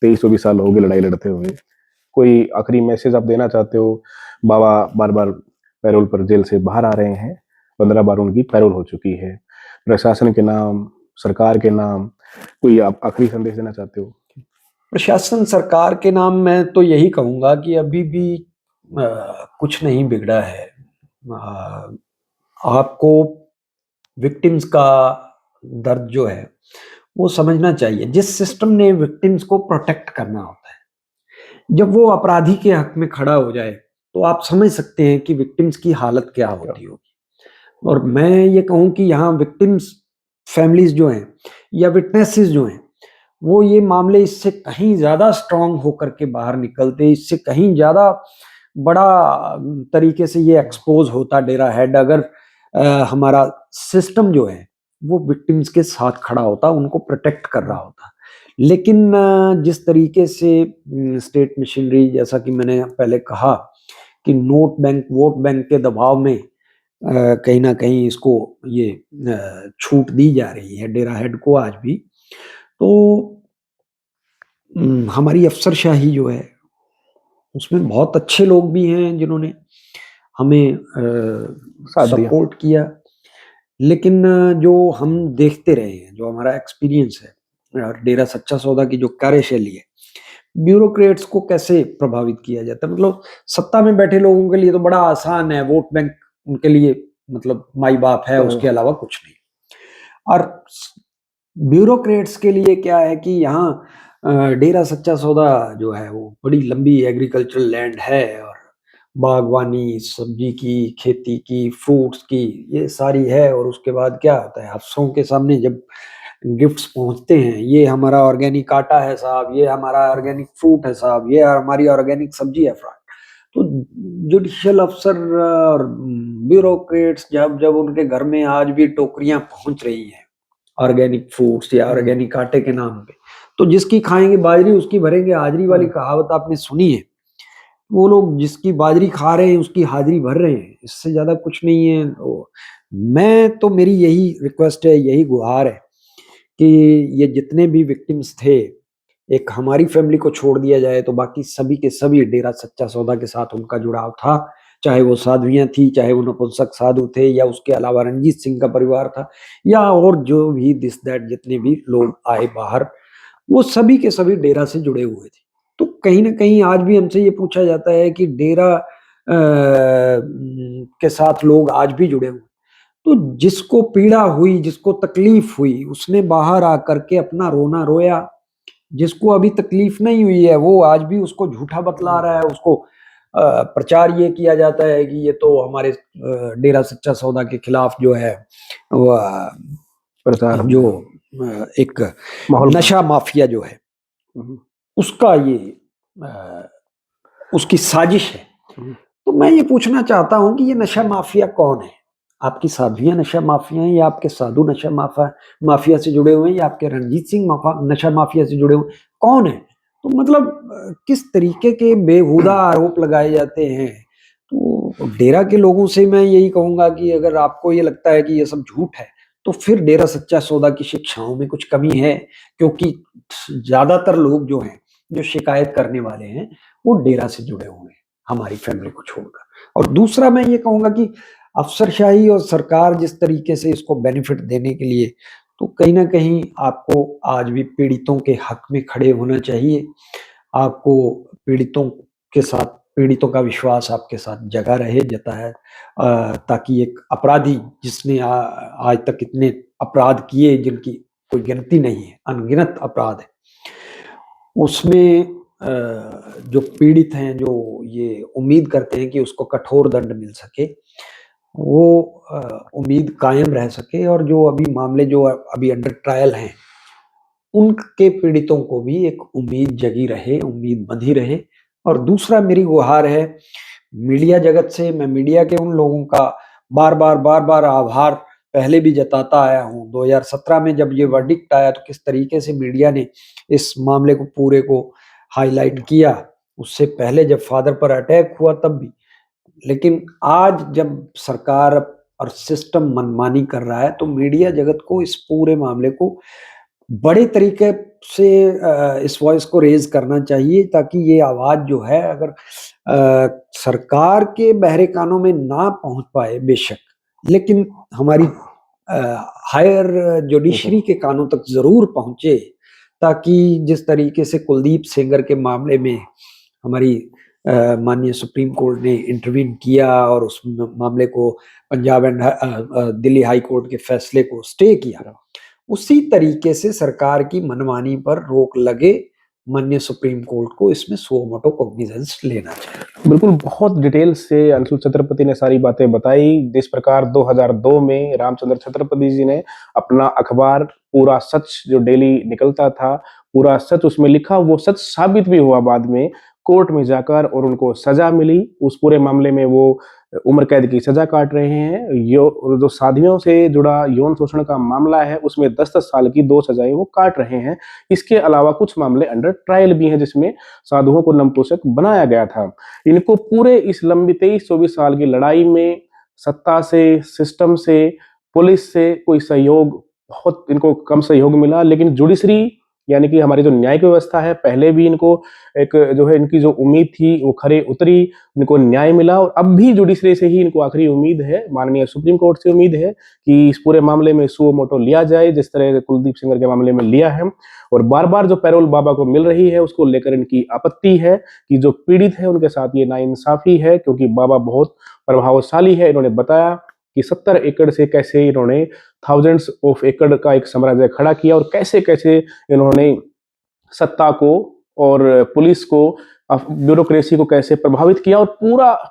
23-24 साल हो गए लड़ाई लड़ते हुए। कोई आखिरी मैसेज आप देना चाहते हो? बाबा बार बार पैरोल पर जेल से बाहर आ रहे हैं, 15 बार उनकी पैरोल हो चुकी है। प्रशासन के नाम, सरकार के नाम, कोई आप आखिरी संदेश देना चाहते हो? प्रशासन सरकार के नाम मैं तो यही कहूंगा कि अभी भी कुछ नहीं बिगड़ा है। आपको विक्टिम्स का दर्द जो है वो समझना चाहिए। जिस सिस्टम ने विक्टिम्स को प्रोटेक्ट करना होता है, जब वो अपराधी के हक में खड़ा हो जाए तो आप समझ सकते हैं कि विक्टिम्स की हालत क्या होती होगी। और मैं ये कहूं कि यहाँ विक्टिम्स फैमिलीज जो हैं या विटनेसेस जो हैं, वो ये मामले इससे कहीं ज्यादा स्ट्रांग होकर के बाहर निकलते, इससे कहीं ज्यादा बड़ा तरीके से ये एक्सपोज होता डेरा हेड, अगर हमारा सिस्टम जो है वो विक्टिम्स के साथ खड़ा होता, उनको प्रोटेक्ट कर रहा होता। लेकिन जिस तरीके से स्टेट मशीनरी, जैसा कि मैंने पहले कहा कि नोट बैंक वोट बैंक के दबाव में कहीं ना कहीं इसको ये छूट दी जा रही है डेरा हेड को आज भी, तो हमारी अफसरशाही जो है उसमें बहुत अच्छे लोग भी हैं जिन्होंने हमें सपोर्ट किया। लेकिन जो हम देखते रहे हैं, जो हमारा एक्सपीरियंस है और डेरा सच्चा सौदा की जो कार्यशैली है, ब्यूरोक्रेट्स को कैसे प्रभावित किया जाता है। मतलब सत्ता में बैठे लोगों के लिए तो बड़ा आसान है, वोट बैंक उनके लिए मतलब माई बाप है, उसके अलावा कुछ नहीं। और ब्यूरोक्रेट्स के लिए क्या है कि यहाँ डेरा सच्चा सौदा जो है वो बड़ी लंबी एग्रीकल्चरल लैंड है, और बागवानी, सब्जी की खेती की, फ्रूट्स की, ये सारी है। और उसके बाद क्या होता है, अफसरों के सामने जब गिफ्ट्स पहुंचते हैं, ये हमारा ऑर्गेनिक आटा है साहब, ये हमारा ऑर्गेनिक फ्रूट है साहब, ये हमारी ऑर्गेनिक सब्जी है फ्राट, तो जुडिशियल अफसर और ब्यूरोक्रेट्स जब जब उनके घर में आज भी टोकरियां पहुंच रही हैं ऑर्गेनिक फ्रूट्स या ऑर्गेनिक आटे के नाम पे, तो जिसकी खाएंगे बाजरी उसकी भरेंगे हाजरी वाली कहावत आपने सुनी है। वो लोग जिसकी बाजरी खा रहे हैं उसकी हाजिरी भर रहे हैं, इससे ज्यादा कुछ नहीं है। तो मैं तो मेरी यही रिक्वेस्ट है, यही गुहार है कि ये जितने भी विक्टिम्स थे, एक हमारी फैमिली को छोड़ दिया जाए तो बाकी सभी के सभी डेरा सच्चा सौदा के साथ उनका जुड़ाव था, चाहे वो साध्वियां थी, चाहे वो नपुंसक साधु थे, या उसके अलावा रंजीत सिंह का परिवार था, या और जो भी दिस दैट जितने भी लोग आए बाहर, वो सभी के सभी डेरा से जुड़े हुए थे। तो कहीं ना कहीं आज भी हमसे ये पूछा जाता है कि डेरा के साथ लोग आज भी जुड़े हुए। तो जिसको पीड़ा हुई, जिसको तकलीफ हुई, उसने बाहर आकर के अपना रोना रोया। जिसको अभी तकलीफ नहीं हुई है, वो आज भी उसको झूठा बतला रहा है। उसको प्रचार ये किया जाता है कि ये तो हमारे डेरा सच्चा सौदा के खिलाफ जो है वो प्रचार जो एक माहौल नशा माफिया जो है उसका ये उसकी साजिश है। तो मैं ये पूछना चाहता हूं कि ये नशा माफिया कौन है? आपकी साध्वियां नशा माफिया हैं, या आपके साधु नशा माफिया से जुड़े हुए हैं, या आपके रणजीत सिंह नशा माफिया से जुड़े हुए, कौन है? तो मतलब किस तरीके के बेहुदा आरोप लगाए जाते हैं। तो डेरा के लोगों से मैं यही कहूंगा कि अगर आपको ये लगता है कि ये सब झूठ है, तो फिर डेरा सच्चा सौदा की शिक्षाओं में कुछ कमी है, क्योंकि ज्यादातर लोग जो हैं, जो शिकायत करने वाले हैं, वो डेरा से जुड़े हुए हैं, हमारी फैमिली को छोड़कर। और दूसरा मैं ये कहूंगा कि अफसरशाही और सरकार जिस तरीके से इसको बेनिफिट देने के लिए, तो कहीं ना कहीं आपको आज भी पीड़ितों के हक में खड़े होना चाहिए। आपको पीड़ितों के साथ, पीड़ितों का विश्वास आपके साथ जगा रहे, जता है, ताकि एक अपराधी जिसने आज तक इतने अपराध किए जिनकी कोई गिनती नहीं है, अनगिनत अपराध है, उसमें जो पीड़ित हैं, जो ये उम्मीद करते हैं कि उसको कठोर दंड मिल सके, वो उम्मीद कायम रह सके, और जो अभी मामले जो अभी अंडर ट्रायल हैं, उनके पीड़ितों को भी एक उम्मीद जगी रहे, उम्मीद बंधी रहे। और दूसरा मेरी गुहार है मीडिया जगत से। मैं मीडिया के उन लोगों का बार-बार आभार पहले भी जताता आया हूँ। 2017 में जब ये वर्डिक्ट आया, तो किस तरीके से मीडिया ने इस मामले को पूरे को हाईलाइट किया। उससे पहले जब फादर पर अटैक हुआ तब भी। लेकिन आज जब सरकार और सिस्टम मनमानी कर रहा है, तो मीडिया जगत को इस पूरे मामले को बड़े तरीके से इस वॉइस को रेज करना चाहिए, ताकि ये आवाज जो है, अगर सरकार के बहरे कानों में ना पहुंच पाए बेशक, लेकिन हमारी हायर जुडिशरी के कानों तक जरूर पहुंचे, ताकि जिस तरीके से कुलदीप सेंगर के मामले में हमारी माननीय सुप्रीम कोर्ट ने इंटरवीन किया और उस मामले को Punjab and Delhi high court के फैसले को स्टे किया, उसी तरीके से सरकार की मनमानी पर रोक लगे। माननीय सुप्रीम कोर्ट को इसमें सुओ मोटो कॉग्निजेंस लेना चाहिए। बिल्कुल, बहुत डिटेल से अंशु छत्रपति ने सारी बातें बताई। जिस प्रकार 2002 में रामचंद्र छत्रपति जी ने अपना अखबार पूरा सच जो डेली निकलता था, पूरा सच उसमें लिखा, वो सच साबित भी हुआ बाद में कोर्ट में जाकर, और उनको सजा मिली। उस पूरे मामले में वो उम्र कैद की सजा काट रहे हैं। जो साधियों से जुड़ा यौन शोषण का मामला है, उसमें 10-10 साल की 2 सजाएं वो काट रहे हैं। इसके अलावा कुछ मामले अंडर ट्रायल भी हैं, जिसमें साधुओं को नपुंसक बनाया गया था। इनको पूरे इस लंबी 23-24 साल की लड़ाई में सत्ता से, सिस्टम से, पुलिस से कोई सहयोग, बहुत इनको कम सहयोग मिला। लेकिन जुडिशरी यानी कि हमारी जो न्यायिक व्यवस्था है, पहले भी इनको एक जो है, इनकी जो उम्मीद थी वो खरे उतरी, इनको न्याय मिला। और अब भी जुडिशरी से ही इनको आखिरी उम्मीद है, माननीय सुप्रीम कोर्ट से उम्मीद है कि इस पूरे मामले में सुओ मोटो लिया जाए, जिस तरह कुलदीप सेंगर के मामले में लिया है। और बार बार जो पैरोल बाबा को मिल रही है, उसको लेकर इनकी आपत्ति है कि जो पीड़ित है उनके साथ ये नाइंसाफी है, क्योंकि बाबा बहुत प्रभावशाली है। इन्होंने बताया कि 70 एकड़ से कैसे इन्होंने थाउजेंड्स ऑफ एकड़ का एक साम्राज्य खड़ा किया, और कैसे कैसे इन्होंने सत्ता को और पुलिस को, ब्यूरोक्रेसी को कैसे प्रभावित किया। और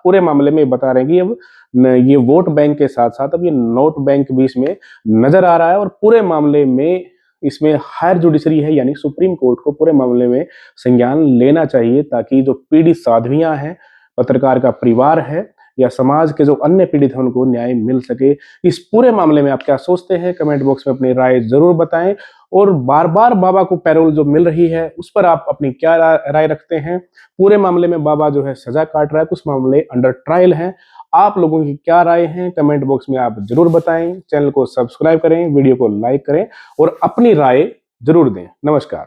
पूरे मामले में बता रहे हैं कि अब ये वोट बैंक के साथ साथ अब ये नोट बैंक भी इसमें नजर आ रहा है। और पूरे मामले में इसमें हायर जुडिशरी है, यानी सुप्रीम कोर्ट को पूरे मामले में संज्ञान लेना चाहिए, ताकि जो पीड़ित साध्वियां हैं, पत्रकार का परिवार है, या समाज के जो अन्य पीड़ित हैं, उनको न्याय मिल सके। इस पूरे मामले में आप क्या सोचते हैं? कमेंट बॉक्स में अपनी राय जरूर बताएं। और बार बार बाबा को पैरोल जो मिल रही है, उस पर आप अपनी क्या राय रखते हैं? पूरे मामले में बाबा जो है सजा काट रहा है, कुछ मामले अंडर ट्रायल हैं। आप लोगों की क्या राय है? कमेंट बॉक्स में आप जरूर बताएं। चैनल को सब्सक्राइब करें, वीडियो को लाइक करें और अपनी राय जरूर दें। नमस्कार।